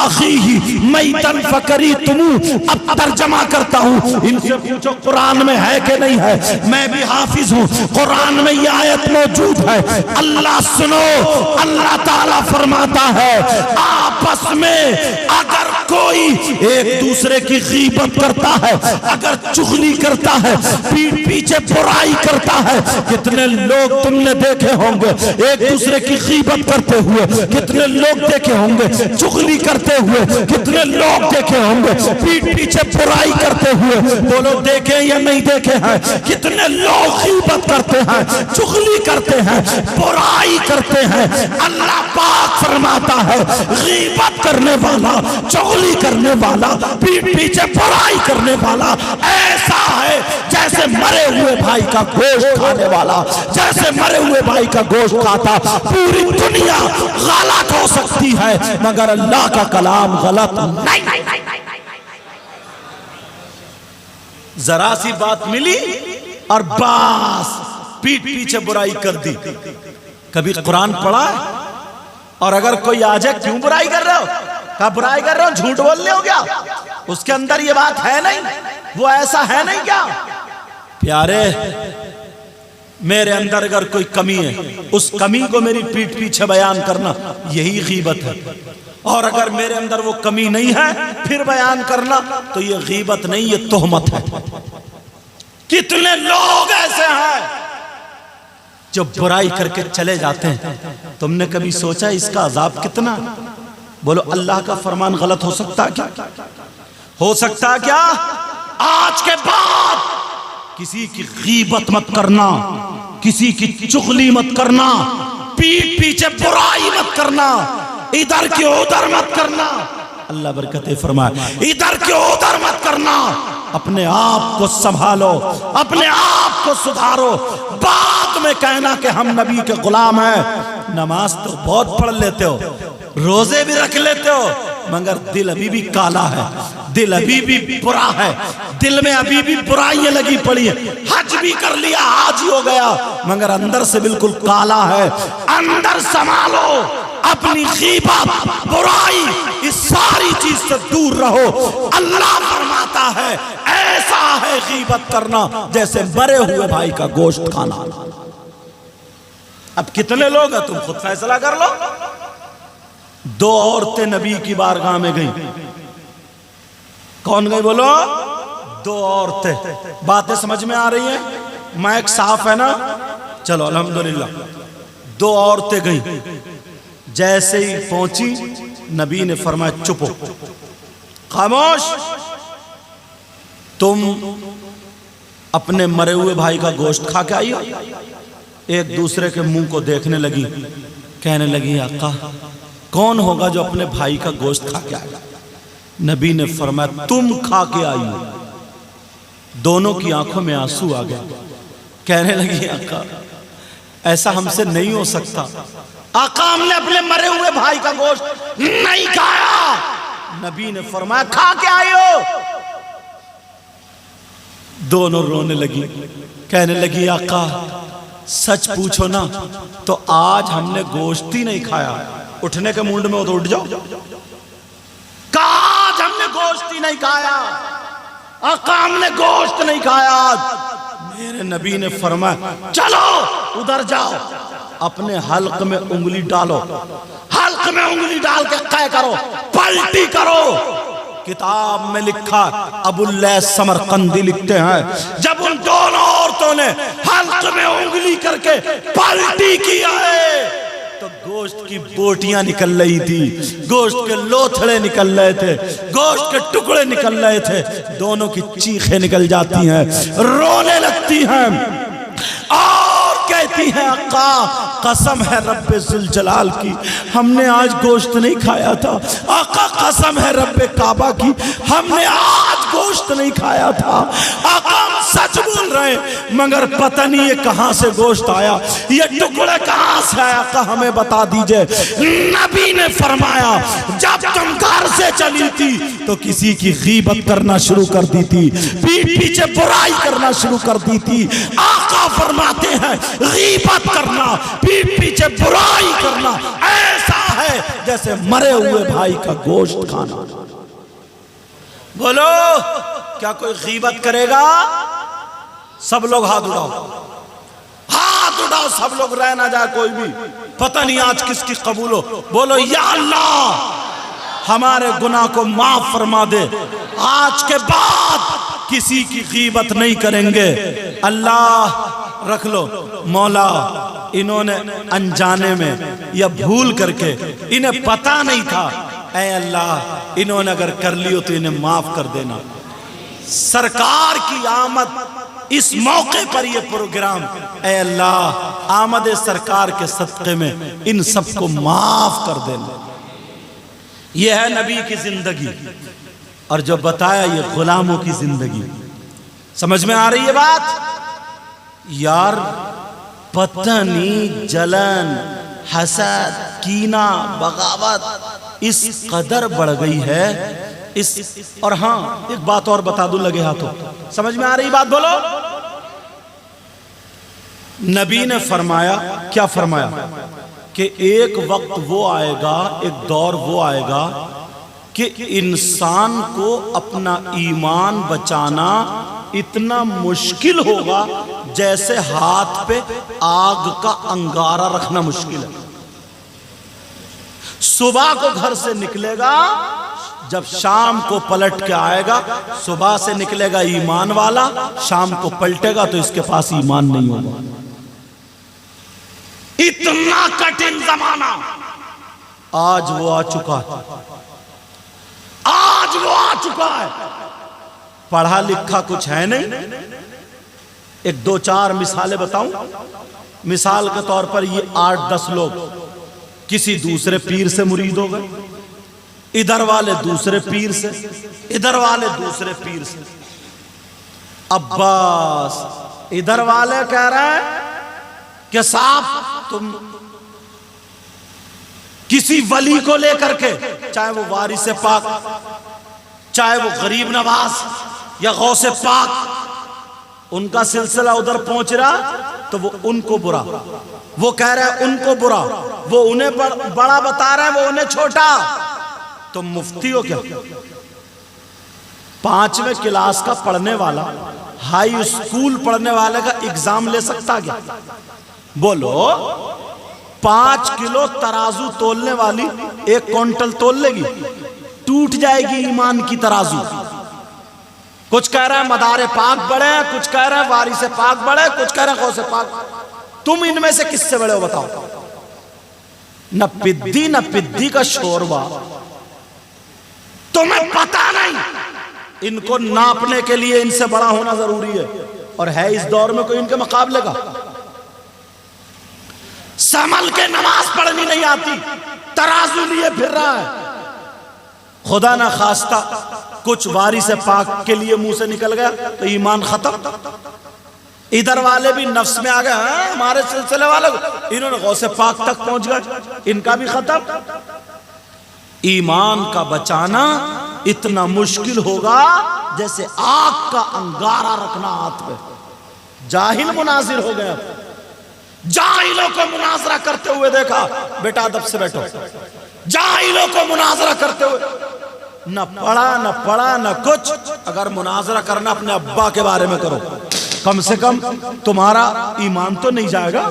أَخِيهِ مَيْتًا فَكَرِهْتُمُوهُ۔ اب ترجمہ کرتا ہوں، ان سے پوچھو قرآن میں ہے کہ نہیں ہے، میں بھی حافظ ہوں، قرآن میں یہ آیت موجود ہے۔ اللہ سنو، اللہ تعالیٰ فرماتا ہے آپس میں اگر کوئی ایک دوسرے کی غیبت کرتا ہے، اگر چغلی کرتا ہے، پیٹھ پیچھے برائی کرتا ہے، کتنے لوگ تم نے دیکھے ہوں گے ایک دوسرے کی غیبت کرتے ہوئے، کتنے لوگ دیکھے ہوں گے چغلی کرتے ہوئے، کتنے لوگ دیکھے ہوں گے پیٹھ پیچھے برائی کرتے ہوئے۔ بولو دیکھے یا نہیں دیکھے ہیں؟ کتنے لوگ غیبت کرتے ہیں، چغلی کرتے ہیں، برائی کرتے ہیں۔ اللہ پاک فرماتا ہے غیبت کرنے والا، چغلی کرنے والا، پیٹھ پیچھے برائی کرنے والا ایسا ہے جیسے مرے ہوئے بھائی کا گوشت کھانے والا، جیسے مرے ہوئے بھائی کا گوشت کھاتا۔ پوری دنیا غلط ہو سکتی ہے مگر اللہ کا کلام غلط نہیں۔ ذرا سی بات ملی اور باس پیٹھ پیچھے برائی کر دی۔ کبھی قرآن پڑھا ہے؟ اور اگر کوئی آ جائے کیوں برائی کر رہے ہو؟ کہا برائی کر رہے ہو، جھوٹ بول رہے ہو کیا؟ اس کے اندر یہ بات ہے نہیں، وہ ایسا ہے نہیں کیا؟ پیارے میرے اندر اگر کوئی کمی ہے، اس کمی کو میری پیٹھ پیچھے بیان کرنا یہی غیبت ہے، اور اگر میرے اندر وہ کمی نہیں ہے پھر بیان کرنا تو یہ غیبت نہیں، یہ تہمت ہے۔ کتنے لوگ ایسے ہیں جو برائی کر کے چلے جاتے ہیں، تم نے کبھی سوچا اس کا عذاب کتنا؟ بولو اللہ کا فرمان غلط ہو سکتا کیا؟ ہو سکتا کیا؟ آج کے بعد کسی کی غیبت مت کرنا، کسی کی چغلی مت کرنا، پیٹھ پیچھے برائی مت کرنا، ادھر کی ادھر مت کرنا۔ اللہ برکتیں فرمائے. ادھر کیوں ادھر مت کرنا, اپنے آپ کو سنبھالو, اپنے آپ کو سدھارو. بعد میں کہنا کہ ہم نبی کے غلام ہیں. نماز تو بہت پڑھ لیتے ہو, روزے بھی رکھ لیتے ہو, مگر دل ابھی بھی کالا ہے, دل ابھی بھی برا ہے, دل میں ابھی بھی برائیاں لگی پڑی ہیں. حج بھی کر لیا, حاجی ہو گیا, مگر اندر سے بالکل کالا ہے. اندر سنبھالو اپنی غیبت, برائی, اس ساری چیز سے دور رہو. اللہ فرماتا ہے ایسا ہے غیبت کرنا جیسے مرے ہوئے بھائی کا گوشت کھانا. اب کتنے لوگ ہیں, تم خود فیصلہ کر لو. 2 عورتیں نبی کی بارگاہ میں گئیں. کون گئی بولو؟ 2 عورتیں. باتیں سمجھ میں آ رہی ہیں؟ مائک صاف ہے نا؟ چلو الحمدللہ. 2 عورتیں گئیں. جیسے ہی پہنچی نبی نے فرمایا چپ ہو, خاموش. تم اپنے مرے ہوئے بھائی کا گوشت کھا کے آئی ہو. ایک دوسرے کے منہ کو دیکھنے لگی, کہنے لگی آقا کون ہوگا جو اپنے بھائی کا گوشت کھا کے آئے گا. نبی نے فرمایا تم کھا کے آئی ہو. دونوں کی آنکھوں میں آنسو آ گئے. کہنے لگی آقا ایسا ہم سے نہیں ہو سکتا. آقا ہم نے اپنے مرے ہوئے بھائی کا گوشت نہیں کھایا. نبی نے فرمایا کھا کے آئی ہو. دونوں رونے لگی, کہنے لگی آقا سچ پوچھو نا تو آج ہم نے گوشت ہی نہیں کھایا. اٹھنے کے موڈ میں ہو تو اٹھ جاؤ. آج ہم نے گوشت ہی نہیں کھایا. آقا ہم نے گوشت نہیں کھایا آج. میرے نبی نے فرمایا چلو ادھر جاؤ, اپنے حلق میں انگلی ڈالو, حلق میں انگلی ڈال کے قے کرو, پلٹی کرو. کتاب میں لکھا, ابو اللیث سمرقندی لکھتے ہیں جب ان دونوں عورتوں نے حلق میں انگلی کر کے پلٹی کیا ہے تو گوشت کی بوٹیاں نکل رہی تھی, گوشت کے لوتھڑے نکل رہے تھے, گوشت کے ٹکڑے نکل رہے تھے. دونوں کی چیخیں نکل جاتی ہیں, رونے لگتی ہیں اور کہتی ہیں آقا قسم ہے رب ذوالجلال کی ہم نے آج گوشت نہیں کھایا تھا. آقا قسم ہے رب کعبہ کی ہم نے آج گوشت نہیں کھایا تھا. آقا ہم سچ بول رہے ہیں مگر پتہ نہیں یہ کہاں سے گوشت آیا, یہ ٹکڑے کہاں سے آیا, آقا ہمیں بتا دیجئے. نبی نے فرمایا جب تم گھر سے چلی تھی تو کسی کی غیبت کرنا شروع کر دی تھی, پیٹھ پیچھے برائی کرنا شروع کر دی تھی. آقا فرماتے ہیں غیبت کرنا, پیٹھ پیچھے برائی کرنا ایسا ہے جیسے مرے ہوئے بھائی کا گوشت کھانا. بولو کیا کوئی غیبت کرے گا؟ سب لوگ ہاتھ اٹھاؤ, ہاتھ اٹھاؤ سب لوگ, رہ نہ جائے کوئی بھی. پتہ نہیں آج کس کی قبول ہو. بولو یا اللہ ہمارے گناہ کو معاف فرما دے, آج کے بعد کسی کی غیبت نہیں کریں گے. اللہ رکھ لو مولا انہوں نے انجانے میں یا بھول کر کے, انہیں پتہ نہیں تھا, اے اللہ انہوں نے اگر کر لی ہو تو انہیں معاف کر دینا. سرکار کی آمد اس موقع پر یہ پروگرام, اے اللہ آمد سرکار کے صدقے میں ان سب کو معاف کر دینا. یہ ہے نبی کی زندگی, اور جو بتایا یہ غلاموں کی زندگی. سمجھ میں آ رہی ہے بات؟ یار پتہ نہیں جلن, حسد, کینہ, بغاوت اس قدر بڑھ گئی ہے اور ہاں ایک بات اور بتا دوں لگے ہاتھوں, سمجھ میں آ رہی بات؟ بولو. نبی نے فرمایا, کیا فرمایا کہ ایک وقت وہ آئے گا, ایک دور وہ آئے گا کہ انسان کو اپنا ایمان بچانا اتنا مشکل ہوگا جیسے ہاتھ پہ آگ کا انگارہ رکھنا مشکل ہے. صبح کو گھر سے نکلے گا, جب شام کو پلٹ کے آئے گا, صبح سے نکلے گا ایمان والا, شام کو پلٹے گا تو اس کے پاس ایمان نہیں ہوگا. اتنا کٹھن زمانہ آج وہ آ چکا ہے, آج وہ آ چکا ہے. پڑھا لکھا کچھ ہے نہیں. ایک 2-4 مثالیں بتاؤں. مثال کے طور پر یہ 8-10 لوگ کسی دوسرے پیر سے مرید ہو گئے, ادھر والے دوسرے پیر سے، ادھر والے دوسرے پیر سے۔ عباس ادھر والے کہہ رہے ہیں کہ صاحب تم کسی ولی کو لے کر کے، چاہے وہ وارث پاک، چاہے وہ غریب نواز یا غوث پاک، ان کا سلسلہ ادھر پہنچ رہا تو وہ ان کو برا، وہ کہہ رہے ہیں ان کو برا، وہ انہیں بڑا بتا رہے ہیں، وہ انہیں چھوٹا۔ تم مفتی ہو کیا؟ 5ویں کلاس کا پڑھنے والا ہائی اسکول پڑھنے والے کا ایگزام لے سکتا کیا؟ بولو 5 کلو ترازو تولنے والی 1 کوئنٹل تول لے گی؟ ٹوٹ جائے گی ایمان کی ترازو۔ کچھ کہہ رہے ہیں مدار پاک بڑے ہیں، کچھ کہہ رہے ہیں وارث پاک بڑے ہیں، کچھ کہہ رہے ہیں غوث پاک۔ تم ان میں سے کس سے بڑے ہو بتاؤ؟ نہ پدی نہ پدی کا شوربہ، تمہیں پتا نہیں۔ ان کو ناپنے کے لیے ان سے بڑا ہونا ضروری ہے، اور ہے اس دور میں کوئی ان کے مقابلے کا؟ سنبھل کے نماز پڑھنی نہیں آتی، ترازو لیے پھر رہا ہے۔ خدا نہ خواستہ کچھ وارث پاک کے لیے منہ سے نکل گیا تو ایمان ختم۔ ادھر والے بھی نفس میں آ گئے، ہمارے سلسلے والے، انہوں نے غوث پاک تک پہنچ گئے، ان کا بھی ختم۔ ایمان کا بچانا اتنا مشکل ہوگا جیسے آگ کا انگارہ رکھنا ہاتھ پہ۔ جاہل مناظر ہو گئے، جاہلوں کو مناظرہ کرتے ہوئے دیکھا، بیٹا ادب سے بیٹھو، جاہلوں کو مناظرہ کرتے ہوئے، نہ پڑھا نہ کچھ۔ اگر مناظرہ کرنا اپنے ابا کے بارے میں کرو، کم سے کم تمہارا ایمان تو نہیں جائے گا۔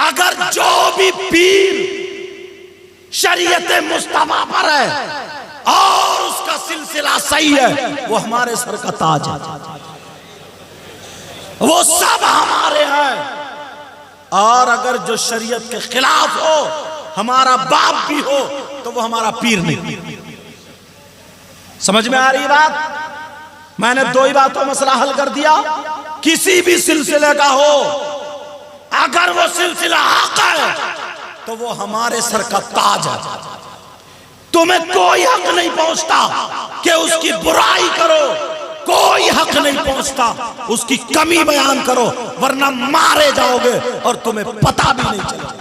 اگر جو بھی پیر شریعت مصطفیٰ پر ہے اور اس کا سلسلہ صحیح ہے، وہ ہمارے سر کا تاج ہے، وہ سب ہمارے ہیں۔ اور اگر جو شریعت کے خلاف ہو، ہمارا باپ بھی ہو، تو وہ ہمارا پیر نہیں۔ سمجھ میں آ رہی بات؟ میں نے 2 ہی باتوں مسئلہ حل کر دیا۔ کسی بھی سلسلے کا ہو، اگر وہ سلسلہ حق ہے تو وہ ہمارے سر کا تاج ہے۔ تمہیں کوئی حق نہیں پہنچتا کہ اس کی برائی کرو، کوئی حق نہیں پہنچتا اس کی کمی بیان کرو، ورنہ مارے جاؤ گے اور تمہیں پتہ بھی نہیں چلے۔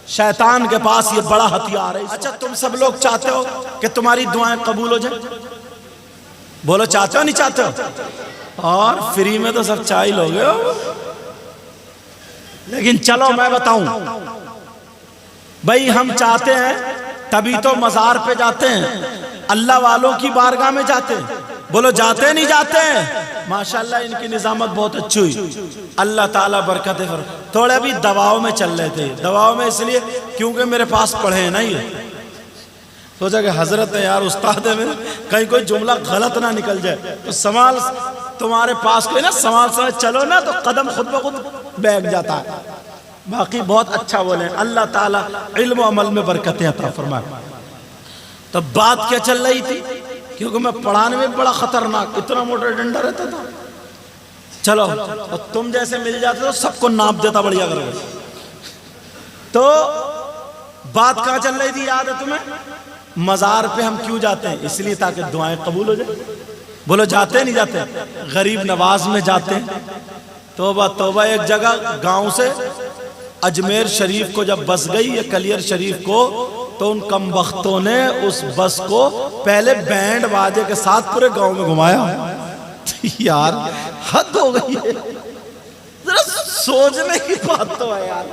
شیطان کے پاس یہ بڑا ہتھیار ہے۔ اچھا تم سب لوگ چاہتے ہو کہ تمہاری دعائیں قبول ہو جائیں؟ بولو چاہتے ہو نہیں چاہتے ہو؟ اور فری میں تو سب چاہیے لوگے ہو۔ لیکن چلو میں بتاؤں، بھائی ہم چاہتے ہیں تبھی تو مزار پہ جاتے ہیں، اللہ والوں کی بارگاہ میں جاتے ہیں۔ بولو جاتے نہیں جاتے ہیں؟ ماشاءاللہ ان کی نظامت بہت اچھی ہوئی، اللہ تعالیٰ برکت فرمائے۔ تھوڑے ابھی دباؤ میں چل رہے تھے، دباؤ میں اس لیے کیونکہ میرے پاس پڑھے ہیں نا، یہ سوچا کہ حضرت ہے یار، استاد ہے میرے، کہیں کوئی جملہ غلط نہ نکل جائے تو سوال تمہارے پاس کوئی نا سوال چلو نا تو قدم خود بخود بیٹھ جاتا ہے۔ باقی بہت اچھا بولے، اللہ تعالیٰ علم و عمل میں برکتیں عطا فرمائے۔ تو بات کیا چل رہی تھی؟ کیونکہ میں پڑھانے میں بڑا خطرناک، اتنا موٹا ڈنڈا رہتا تھا، چلو تم جیسے مل جاتے تو سب کو ناپ دیتا بڑھیا کر کے۔ تو بات کہاں چل رہی تھی یاد ہے تمہیں؟ مزار پہ ہم کیوں جاتے ہیں؟ اس لیے تاکہ دعائیں قبول ہو جائیں۔ بولو جاتے نہیں جاتے؟ غریب نواز میں جاتے ہیں۔ توبہ توبہ، ایک جگہ گاؤں سے اجمیر شریف کو جب بس گئی یا کلیر شریف کو، تو ان کم بختوں نے اس بس کو پہلے بینڈ باجے کے ساتھ پورے گاؤں میں گھمایا۔ یار حد ہو گئی ہے، ذرا سوچنے کی بات تو ہے یار۔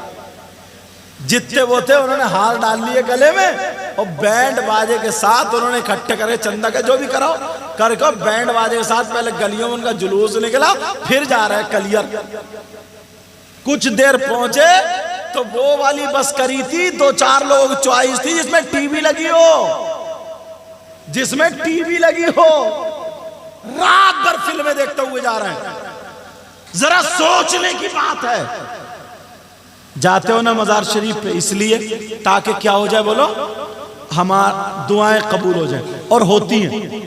جتنے وہ تھے انہوں نے ہار ڈال لیے گلے میں، اور بینڈ باجے کے ساتھ انہوں نے اکٹھے کرے چندہ کا جو بھی کراؤ کر کے، بینڈ باجے کے ساتھ پہلے گلیوں میں ان کا جلوس نکلا، پھر جا رہے کلیر۔ کچھ دیر پہنچے تو وہ والی بس کری تھی، 2-4 لوگ چوائس تھی جس میں ٹی وی لگی ہو، جس میں ٹی وی لگی ہو، رات بھر فلمیں دیکھتے ہوئے جا رہے ہیں۔ ذرا سوچنے کی بات ہے۔ جاتے ہو نا مزار شریف پہ اس لیے تاکہ کیا ہو جائے؟ بولو ہماری دعائیں قبول ہو جائیں، اور ہوتی ہیں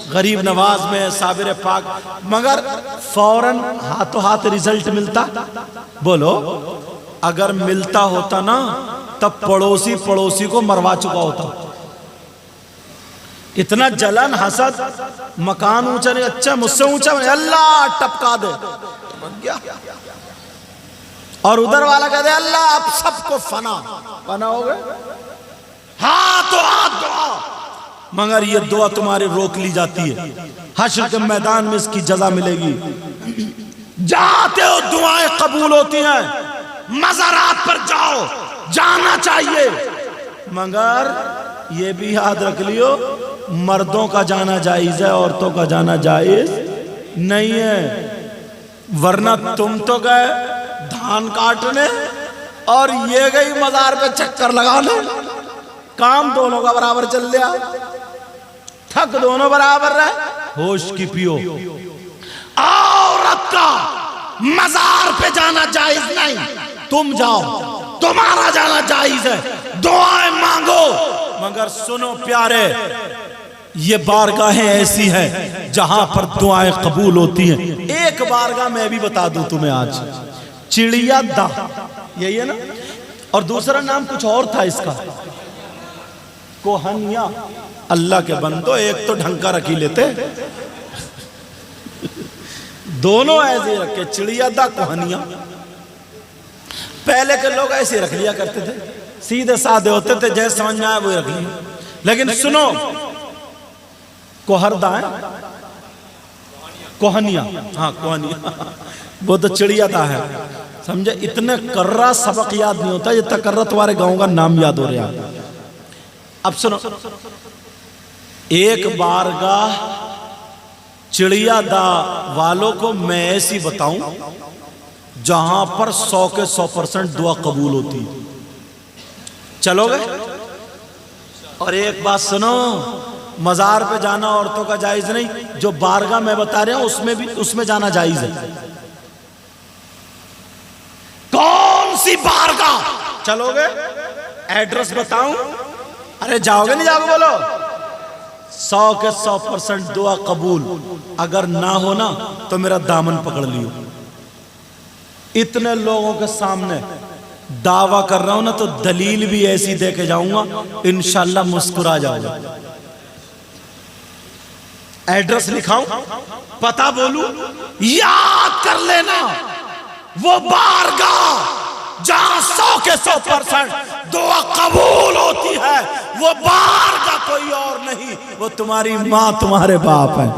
غریب نواز میں، صابر پاک، مگر فوراً ہاتھوں ہاتھ ریزلٹ ملتا؟ بولو اگر ملتا ہوتا نا تب پڑوسی پڑوسی کو مروا چکا ہوتا. اتنا جلن حسد, مکان اونچا نہیں, اچھا مجھ سے اونچا نہیں, اللہ ٹپکا دے, بن گیا. اور ادھر والا کہتے ہیں اللہ اب سب کو فنا ہو گئے. ہاتھ دعا, مگر یہ دعا تمہاری روک لی جاتی ہے. حشر کے میدان میں اس کی جزا ملے گی. جاتے ہو دعائیں قبول ہوتی ہیں, مزارات پر جاؤ, جانا چاہیے, مگر یہ بھی یاد رکھ لیو مردوں کا جانا جائز ہے, عورتوں کا جانا جائز نہیں ہے. ورنہ تم تو گئے دھان کاٹنے اور یہ گئی مزار پہ چکر لگانے, کام دونوں کا برابر چل لیا, تھک دونوں برابر رہے. ہوش کی پیو. عورت کا مزار پہ جانا جائز نہیں, تم جاؤ, تمہارا جانا جائز ہے, دعائیں مانگو. مگر سنو پیارے, یہ بارگاہیں ایسی ہیں جہاں پر دعائیں قبول ہوتی ہیں. ایک بارگاہ میں بھی بتا دوں تمہیں آج, چڑیا دا, یہی ہے نا, اور دوسرا نام کچھ اور تھا اس کا, کوہنیا. اللہ کے بندو, ایک تو ڈھنگ کا رکھی لیتے, دونوں ایسے رکھے, چڑیا دا کوہنیا. پہلے کے لوگ ایسے رکھ لیا کرتے تھے, سیدھے سادے ہوتے تھے, جیسے سمجھ میں آیا وہی رکھ لیا. لیکن سنو, کوہر دا ہے, کوہنیا, ہاں کوہنیا, وہ تو چڑیا دا ہے. سمجھے, اتنے کررہ سبق یاد نہیں ہوتا جتنا کررہ تمہارے گاؤں کا نام یاد ہو رہا. اب سنو, ایک بارگاہ چڑیا دا والوں کو میں ایسی بتاؤں جہاں پر 100 کے 100% دعا قبول ہوتی. چلو گے؟ اور ایک بات سنو, مزار پہ جانا عورتوں کا جائز نہیں, جو بارگاہ میں بتا رہے ہیں اس میں جانا جائز ہے. کون سی بارگاہ چلو گے؟ ایڈریس بتاؤں؟ ارے جاؤ گے نہیں جاؤ گے بولو. 100 کے 100% دعا قبول. اگر نہ ہونا تو میرا دامن پکڑ لیو. اتنے لوگوں کے سامنے دعویٰ کر رہا ہوں نا, تو دلیل بھی ایسی دے کے جاؤں گا, انشاءاللہ مسکرا جاؤ گا. ایڈریس لکھاؤں, پتہ بولوں, یاد کر لینا, وہ بارگاہ جہاں 100 کے 100% دعا قبول ہوتی ہے, وہ بارگاہ کوئی اور نہیں, وہ تمہاری ماں تمہارے باپ ہے.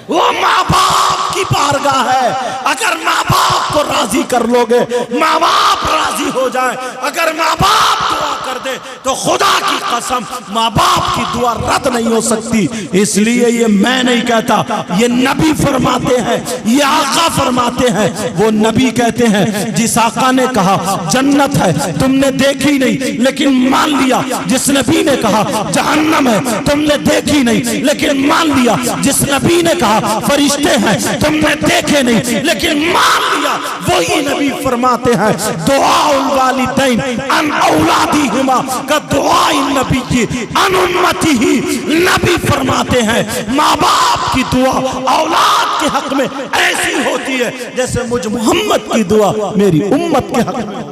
وہ ماں باپ کی بارگاہ ہے. اگر ماں باپ کو راضی کر لو گے, ماں باپ راضی ہو جائیں, اگر ماں باپ دعا کر دے تو خدا کی قسم ماں باپ کی دعا رد نہیں ہو سکتی. اس لیے یہ میں نہیں کہتا, یہ نبی فرماتے ہیں, یہ آقا فرماتے ہیں. وہ نبی کہتے ہیں, جس آقا نے کہا جنت ہے تم نے دیکھی نہیں لیکن مان لیا, جس نبی نے کہا جہنم ہے تم نے دیکھی نہیں لیکن مان لیا, جس نبی نے کہا فرشتے ہیں تم نے دیکھے نہیں لیکن مان لیا, وہی نبی فرماتے ہیں دعاء الوالدین ان اولادہما کا دعاء النبی کی ان امتی ہی. نبی فرماتے ہیں ماں باپ کی دعا اولاد کے حق میں ایسی ہوتی ہے جیسے مجھ محمد کی دعا میری امت کے حق میں.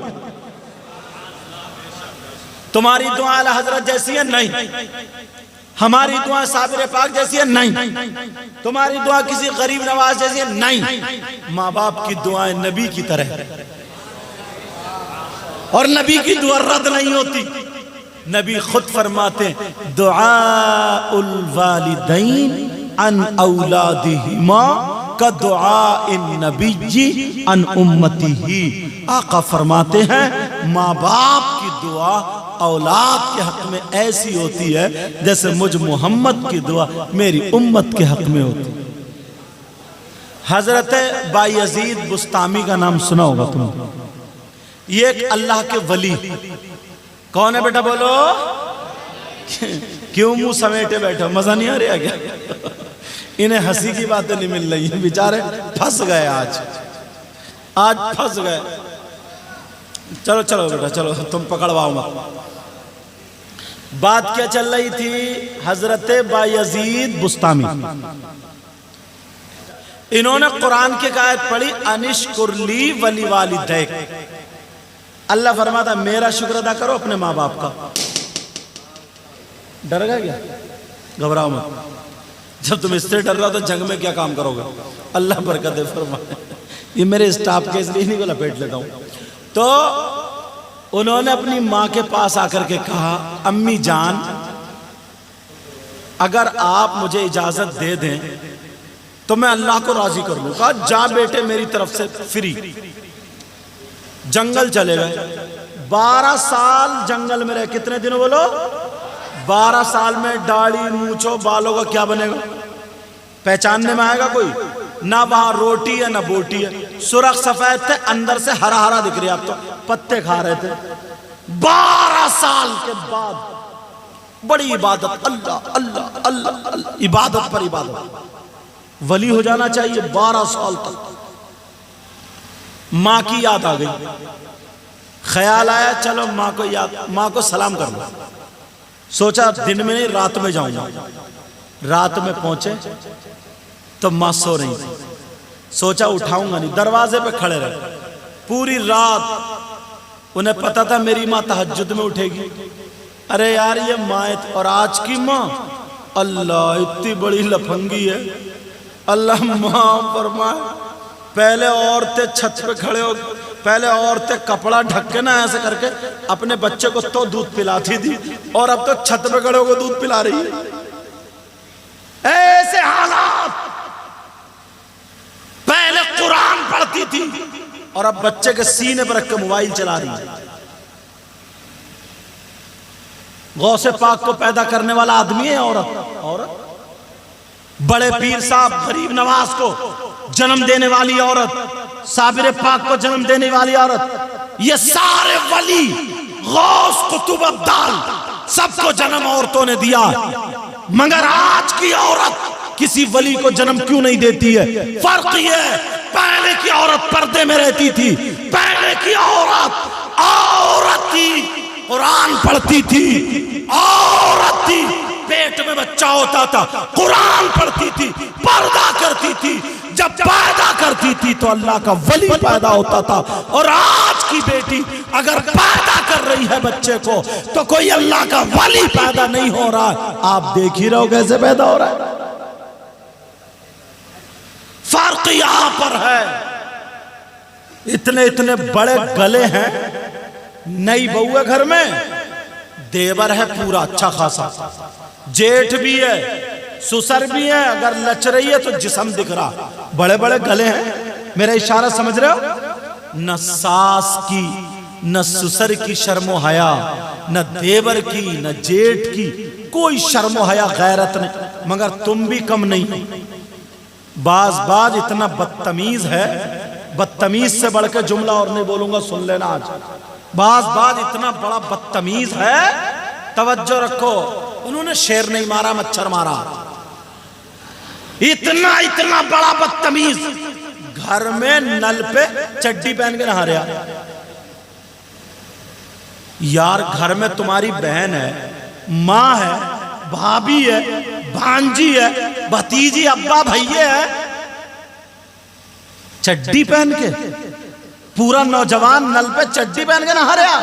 تمہاری دعا اعلی حضرت جیسی ہے نہیں, ہماری دعا صابر پاک جیسی ہے نہیں, تمہاری دعا کسی غریب نواز جیسی ہے نہیں. ماں باپ کی دعائیں نبی کی طرح, اور نبی کی دعا رد نہیں ہوتی. نبی خود فرماتے دعاء الوالدین ان اولادہما کا دعاء النبی ان امتی ہی. آقا فرماتے ہیں ماں باپ کی دعا اولاد کے حق میں ایسی ہوتی ہے جیسے مجھ محمد کی دعا میری امت کے حق میں ہوتی. حضرت بایزید بسطامی کا نام سنا ہوگا تم. یہ ایک اللہ کے ولی. کون ہے بیٹا بولو؟ کیوں منہ سمیٹے بیٹھو, مزہ نہیں آ رہا کیا؟ انہیں ہنسی کی باتیں نہیں مل رہی ہیں, بیچارے پھنس گئے, آج پھنس گئے. چلو چلو بیٹا چلو, تم پکڑواؤ مت. بات کیا چل رہی تھی؟ حضرت بایزید بسطامی. انہوں نے قرآن کی آیت پڑھی انشکر لی ولی والدیک, اللہ فرماتا میرا شکر ادا کرو اپنے ماں باپ کا. ڈر گیا کیا؟ گھبراؤ مت. جب تم اس سے ڈر رہا تو جنگ میں کیا کام کرو گے؟ اللہ برکت دے فرمائے. یہ میرے اسٹاف کے اس لیے نہیں کو لپیٹ لیتا ہوں. تو انہوں نے اپنی ماں کے پاس آ کر کے کہا امی جان اگر آپ مجھے اجازت دے دیں تو میں اللہ کو راضی کر لوں. کہا جا بیٹے میری طرف سے فری. جنگل چلے گئے. 12 سال جنگل میں رہے. کتنے دن بولو؟ 12 سال میں داڑھی مونچھو بالوں کا کیا بنے گا؟ پہچاننے میں آئے گا کوئی؟ نہ وہاں روٹی ہے نہ بوٹی ہے. سرخ سفید تھے اندر سے ہرا ہرا دکھ رہی. آپ تو پتے کھا رہے تھے. 12 سال کے بعد بڑی عبادت. اللہ اللہ اللہ اللہ عبادت پر عبادت. ولی ہو جانا چاہیے. 12 سال تک ماں کی یاد آ گئی. خیال آیا چلو ماں کو سلام کر لو. سوچا دن میں نہیں رات میں جاؤں گا. رات میں پہنچے تو ماں سو رہی تھی. سوچا اٹھاؤں گا نہیں. دروازے پہ کھڑے رہے پوری رات. انہیں پتا تھا میری ماں تہجد میں اٹھے گی. ارے یار یہ ماں اور آج کی ماں اللہ اتنی بڑی لفنگی ہے. اللہ ماں فرمائے پہلے عورتیں چھت پہ کھڑے ہو پہلے عورتیں کپڑا ڈھک کے نا ایسے کر کے اپنے بچے کو تو دودھ پلاتی تھی اور اب تو چھت پہ کھڑے ہو کے دودھ پلا رہی ہے. ایسے حالات. پہلے قرآن پڑھتی تھی اور اب بچے کے سینے پر رکھ کے موبائل چلا رہی ہے. غوث پاک کو پیدا کرنے والا آدمی ہے عورت. بڑے پیر صاحب غریب نواز کو جنم دینے والی عورت. صابر پاک کو جنم دینے والی عورت. یہ سارے ولی غوث قطب ابدال سب کو جنم عورتوں نے دیا. مگر آج کی عورت کسی ولی کو جنم کیوں نہیں دیتی ہے؟ فرق یہ ہے پہلے کی عورت پردے میں رہتی تھی. پہلے کی عورت تھی قرآن پڑھتی تھی. عورت تھی پیٹ میں بچہ ہوتا تھا قرآن پڑھتی تھی پردہ کرتی تھی. جب پیدا کرتی تھی تو اللہ کا ولی پیدا ہوتا تھا. اور آج کی بیٹی اگر پیدا کر رہی ہے بچے کو تو کوئی اللہ کا ولی پیدا نہیں ہو رہا. آپ دیکھ ہی رہو کیسے پیدا ہو رہا ہے. فرق یہاں پر ہے. اتنے بڑے گلے ہیں. نئی بہو ہے گھر میں. دیور ہے پورا اچھا خاصا. جیٹھ بھی ہے سسر بھی ہے. اگر لچ رہی ہے تو جسم دکھ رہا. بڑے بڑے گلے ہیں. میرا اشارہ سمجھ رہے ہو؟ نہ ساس کی نہ سسر کی شرم و حیا نہ دیور کی نہ جیٹھ کی کوئی شرم و حیا غیرت نہیں. مگر تم بھی کم نہیں. باز اتنا بدتمیز ہے. بدتمیز سے بڑھ کے جملہ اور نہیں بولوں گا سن لینا. آج باز اتنا بڑا بدتمیز ہے. توجہ رکھو. انہوں نے شیر نہیں مارا مچھر مارا. اتنا بڑا بدتمیز گھر میں نل پہ چڈی پہن کے نہا رہا. یار گھر میں تمہاری بہن ہے ماں ہے بھابھی ہے بھانجی ہے بھتیجی ابا بھائیے ہے. چڈی پہن کے پورا نوجوان نل پہ چڈی پہن کے نہا رہا.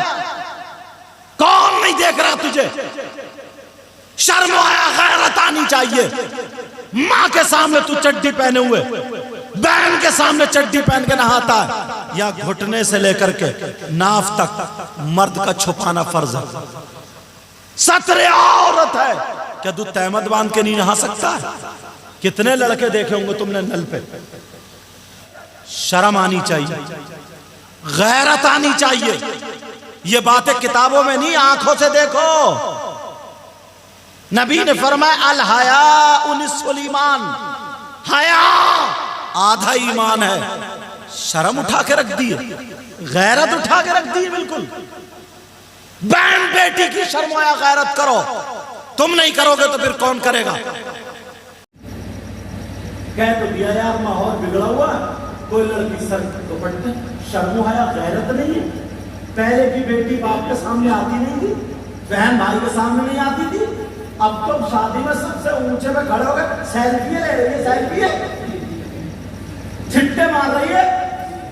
کون نہیں دیکھ رہا تجھے؟ شرم آیا غیرت آنی چاہیے. ماں کے سامنے تو چڈی پہنے ہوئے بہن کے سامنے چڈی پہن کے نہاتا ہے. یا گھٹنے سے لے کر کے ناف تک مرد کا چھپانا فرض ہے. ستر عورت ہے. کیا تو تہمت باندھ کے نہیں نہا سکتا ہے؟ کتنے لڑکے دیکھے ہوں گے تم نے نل پہ. شرم آنی چاہیے غیرت آنی چاہیے. یہ باتیں کتابوں میں نہیں آنکھوں سے دیکھو. نبی نے فرمایا الحیاء نصف الایمان. حیا آدھا ایمان ہے. شرم اٹھا کے رکھ دی غیرت اٹھا کے رکھ دی. بالکل بہن بیٹی کی شرم آیا غیرت کرو. تم نہیں کرو گے تو پھر کون کرے گا؟ کہہ تو دیا یار ماحول بگڑا ہوا. کوئی لڑکی سر دوپٹے شرم آیا غیرت نہیں ہے. پہلے کی بیٹی باپ کے سامنے آتی نہیں تھی. بہن بھائی کے سامنے نہیں آتی تھی. اب تو شادی میں سب سے اونچے پہ کھڑے ہو گئے. سیلفی لے رہی ہے. سیلفی ہے چھٹے مار رہی ہے.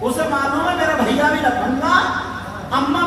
اسے معلوم ہے میرا بھیا بھی لفنگا اماں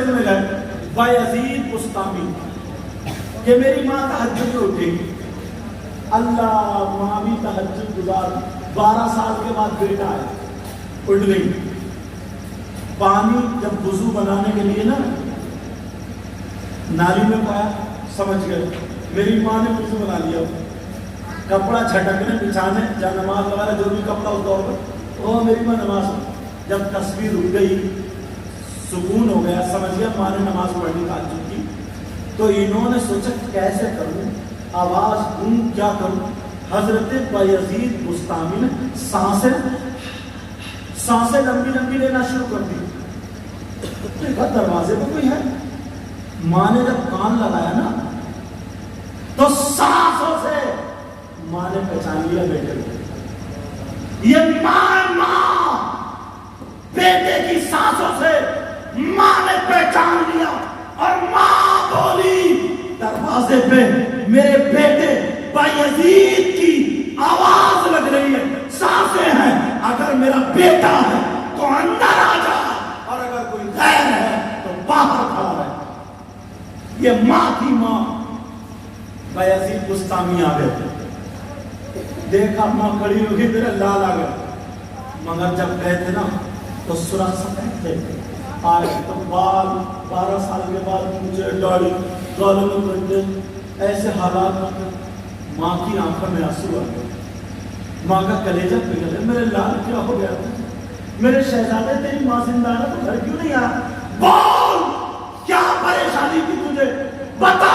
ملنے گئے بایزید بسطامی کہ میری ماں تہجد میں اٹھے گی. اللہ ماں بھی تہجد گزار. 12 سال کے بعد بیٹا ہے, اٹھ گئی. پانی جب وضو بنانے کے لیے نا نالی میں پایا, سمجھ گئے میری ماں نے وضو بنا لیا. کپڑا جھٹکنے بچھانے جا نماز وغیرہ جو بھی کپڑا اس دور پر, وہ میری ماں نماز. جب تصویر اٹھ گئی سکون ہو گیا, سمجھ گیا ماں نے نماز پڑھنی تہجد کی. تو انہوں نے سوچا کیسے کروں, آواز دوں, کیا کروں. حضرت بایزید بسطامی نے سانسیں لمبی لمبی لینا شروع کر دی. دیکھا دروازے پہ کوئی ہے. ماں نے جب کان لگایا نا تو سانسوں سے ماں نے پہچان لیا بیٹے کو. یہ ماں بیٹے کی سانسوں سے ماں نے پہچان لیا اور ماں بولی دروازے پہ میرے بیٹے بایزید کی آواز لگ رہی ہے, سانسیں ہیں, اگر میرا بیٹا ہے تو اندر آ جا, اور اگر کوئی غیر ہے تو باہر کھڑا رہے. یہ ماں کی ماں بایزید بسطامی آ گئے. دیکھا ماں کھڑی ہوگی میرے لال آ گئے. مگر جب گئے تھے نا تو سرخ سفید تھے. آئے تو بال 12 سال کے بعد مجھے داڑھی گالوں میں بنتے, ایسے حالات میں ماں کی آنکھوں میں آنسو آ گئے. ماں کا کلیجہ پگھل ہے. میرے لال کیا ہو گیا تھا, میرے شہزادے تیری ماں زندہ ہے تو گھر کیوں نہیں آیا, بول کیا پریشانی تھی تجھے بتا.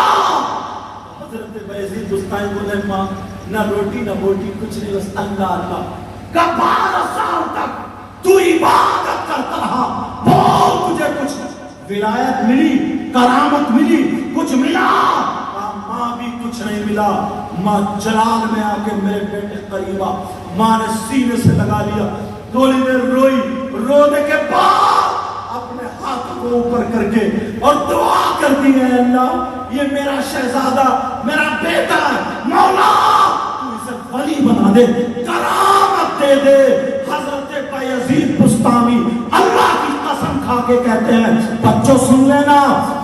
حضرت بایزید بسطامی بولے ماں نہ روٹی نہ بوٹی کچھ نہیں, بس اللہ اللہ کا 12 سال تک تو عبادت کرتا رہا. بول تجھے کچھ ولایت ملی, کرامت ملی, کچھ ملا؟ ماں بھی کچھ نہیں ملا. ماں جلال میں آ کے میرے بیٹے قریب آ, ماں نے سینے سے لگا لیا, تھوڑی دیر روئی, رونے کے بعد اپنے ہاتھ کو اوپر کر کے اور دعا کرتی ہے اللہ یہ میرا شہزادہ میرا بیٹا ہے, مولا تو اسے ولی بنا دے, کرامت دے دے. حضرت بایزید بسطامی اللہ کی قسم کھا کے کہتے ہیں, بچوں سن لینا,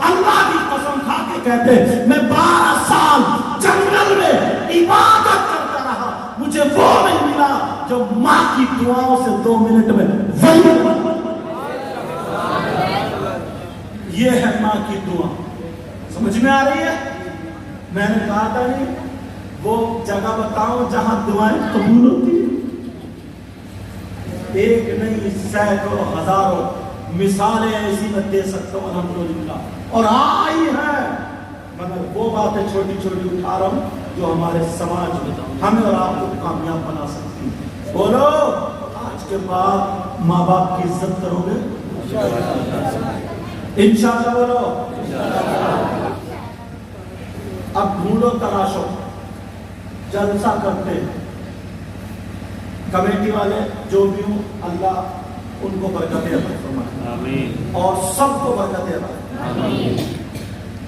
اللہ کی قسم کھا کے کہتے ہیں میں 12 سال جنگل میں عبادت کرتا رہا, مجھے وہ نہیں ملا جو ماں کی دعاؤں سے 2 منٹ میں ولی بنا. یہ ہے ماں کی دعا. سمجھ میں آ رہی ہے؟ میں نے کہا تھا نہیں وہ جگہ بتاؤں جہاں دعائیں قبول ہوتی ہیں. ایک نہیں سینکڑوں ہزاروں مثالیں ایسی میں دے سکتا ہوں الحمدللہ, اور آئی ہیں, مگر وہ باتیں چھوٹی چھوٹی اٹھا رہا ہوں جو ہمارے سماج میں ہمیں اور آپ کو کامیاب بنا سکتی ہیں. بولو آج کے بعد ماں باپ کی عزت کرو گے انشاءاللہ. بولو اب ڈھونڈو تلاشو, جلسہ کرتے کمیٹی والے جو بھی ہوں اللہ ان کو برکتیں عطا فرمائے اور سب کو برکتیں عطا فرمائے.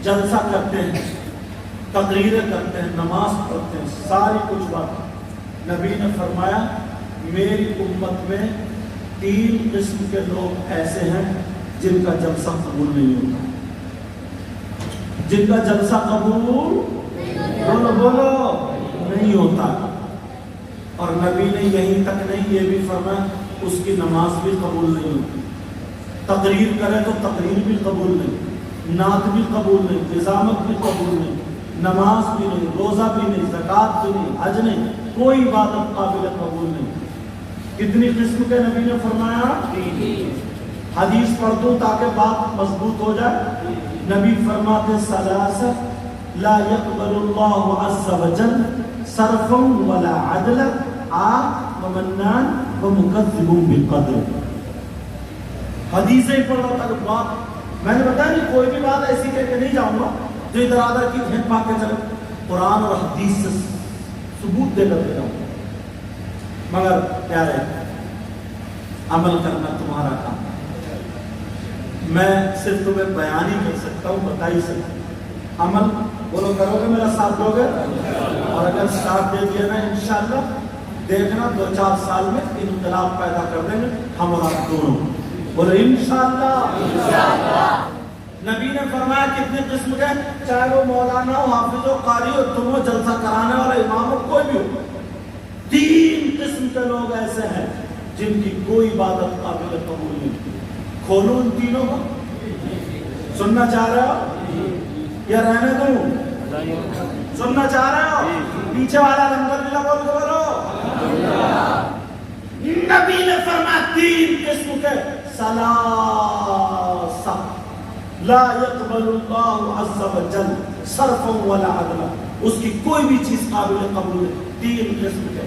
جلسہ کرتے ہیں, تقریریں کرتے ہیں, نماز پڑھتے ہیں, ساری کچھ بات. نبی نے فرمایا میری امت میں 3 قسم کے لوگ ایسے ہیں جن کا جلسہ قبول نہیں ہوتا. جن کا جلسہ قبول بولو نہیں ہوتا. اور نبی نے یہیں تک نہیں یہ بھی فرمایا اس کی نماز بھی قبول نہیں ہوتی. تقریر کرے تو تقریر بھی قبول نہیں, نعت بھی قبول نہیں, نظامت بھی قبول نہیں, نماز بھی نہیں, روزہ بھی نہیں, زکوٰۃ بھی نہیں, حج نہیں, کوئی عبادت قابل قبول نہیں. کتنی قسم کے نبی نے فرمایا؟ 3. حدیث پڑھ دوں تاکہ بات مضبوط ہو جائے. نبی فرماتے ثلاثہ لا يقبل اللہ عز وجل صرفا ولا عدلا عاق ومنان ومکذب بالقدر. حدیثیں پڑھ رہا تھا کہ بات میں نے بتایا نہیں, کوئی بھی بات ایسی کہہ کے نہیں جاؤں گا جو ادھر ادھر کی گھن پا کے چلے, قرآن اور حدیث سے ثبوت دے کر جاؤں گا. مگر پیارے عمل کرنا تمہارا کام. میں صرف تمہیں بیان ہی کر سکتا ہوں, بتا ہی سکتا ہوں. عمل بولو کرو گے, میرا ساتھ دو گے, اور اگر ساتھ دے دیا نا انشاءاللہ دیکھنا 2-4 سال میں انقلاب پیدا کر دیں گے ہم اور آپ دونوں. بولو انشاءاللہ. نبی نے فرمایا کتنے قسم کے، چاہے وہ مولانا ہو، حافظ ہو، قاری ہو، تم ہو، جلسہ کرانے والا امام ہو، کوئی بھی ہو، 3 قسم کے لوگ ایسے ہیں جن کی کوئی عبادت قابل قبول نہیں۔ کھولو ان تینوں کو، سننا چاہ رہے ہو یا رہنے دوں؟ سننا چاہ رہے ہو؟ پیچھے والا الحمدللہ بول کے بولو۔ نبی نے فرمایا 3 قسم کے، ثلاثہ لا يقبل اللہ عز وجل صرفا ولا عدلا، اس کی کوئی بھی چیز قابل قبول ہے۔ 3 قسم کے۔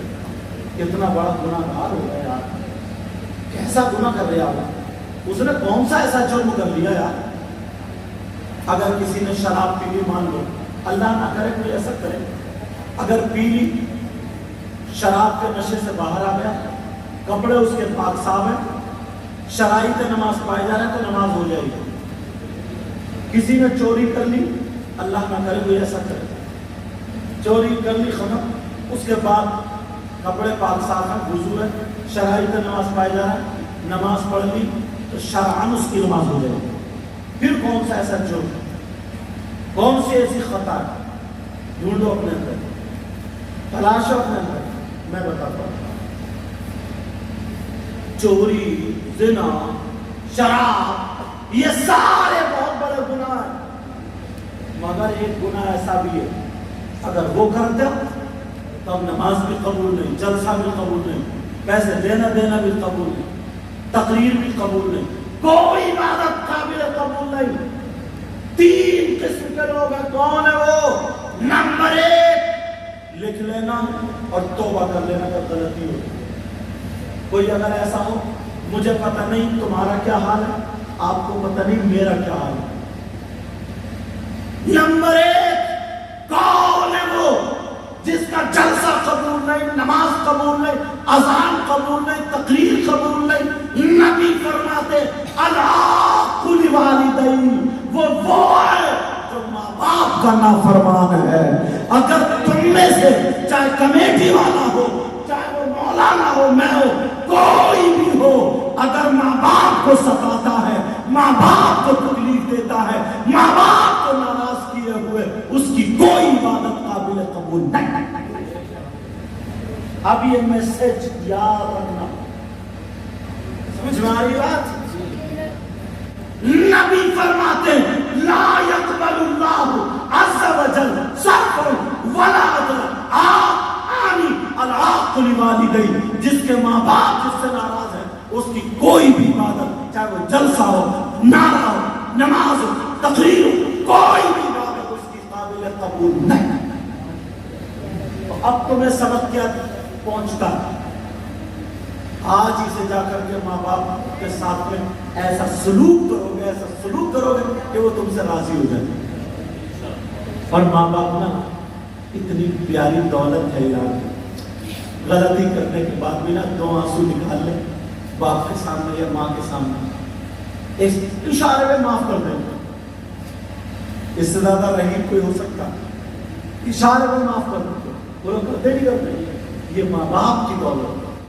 کتنا بڑا گناہ گار ہو گیا یار، کیسا گناہ کر رہا ہے اس نے، کون سا ایسا جرم کر لیا یار؟ اگر کسی نے شراب پی لی، مان لو اللہ نہ کرے کوئی ایسا کرے، اگر پی لی، شراب کے نشے سے باہر آ گیا، کپڑے اس کے پاک صاف ہیں، شرائط نماز پائے جا رہے ہیں تو نماز ہو جائے گی۔ کسی نے چوری کر لی، اللہ نہ کرے کوئی ایسا کرے، چوری کر لی ختم، اس کے بعد کپڑے پاک صاف ہیں، وضو ہے، شرائط نماز پائے جا رہا ہے، نماز پڑھ لی تو شرعاً اس کی نماز ہو جائے گی۔ پھر کون سا ایسا جرم، کون سی ایسی خطا ہے؟ ڈھونڈو اپنے اندر، تلاشو اپنے اندر، میں بتاتا ہوں۔ چوری، زنا، شراب، یہ سارے بہت بڑے گناہ ہیں، مگر ایک گناہ ایسا بھی ہے اگر وہ کرتے ہو تو اب نماز بھی قبول نہیں، جلسہ بھی قبول نہیں، پیسے دینا بھی قبول نہیں، تقریر بھی قبول نہیں، کوئی عبادت قابل قبول نہیں۔ 3 قسم کے لوگ ہیں، کون ہے وہ؟ نمبر 1 لکھ لینا اور توبہ کر لینا جب غلطی ہو۔ کوئی اگر ایسا ہو، مجھے پتہ نہیں تمہارا کیا حال ہے، آپ کو پتہ نہیں میرا کیا حال ہے۔ نمبر 1 کون ہے وہ جس کا جلسہ قبول نہیں، نماز قبول نہیں، اذان قبول نہیں، تقریر قبول نہیں؟ نبی فرماتے العاق لوالدین، وہ ہے جو ماں باپ کا نافرمان ہے۔ اگر تم میں سے چاہے کمیٹی والا ہو، چاہے وہ مولانا ہو، میں ہو، کوئی بھی ہو، اگر ماں باپ کو ستاتا ہے، ماں باپ کو تکلیف دیتا ہے، ماں باپ کو ناراض کیے ہوئے، اس کی کوئی عبادت قابل قبول نہیں۔ اب یہ میسج یاد رکھنا، سمجھ میں آ رہی بات؟ نبی فرماتے لا يقبل اللہ عز وجل صرفا ولا عدلا، العاق لوالدین، جس کے ماں باپ جس سے ناراض ہیں، اس کی کوئی بھی عبادت، چاہے وہ جلسہ ہو، نعرہ ہو، نماز ہو، تقریر ہو، کوئی بھی عبادت اس کی قابل قبول نہیں۔ تو اب تمہیں سبق کیا پہنچتا، آج ہی سے جا کر کے ماں باپ کے ساتھ میں ایسا سلوک کرو گے، ایسا سلوک کرو گے کہ وہ تم سے راضی ہو جائے۔ اور ماں باپ نا اتنی پیاری دولت ہے یار، غلطی کرنے کے بعد بھی نا 2 آنسو نکال لے باپ کے سامنے یا ماں کے سامنے، اس اشارے میں معاف کر دیں، اس سے زیادہ رحیم کوئی ہو سکتا؟ اشارے میں معاف کر دیں، وہ لوگ کرتے نہیں کرتے، یہ ماں باپ کی دولت۔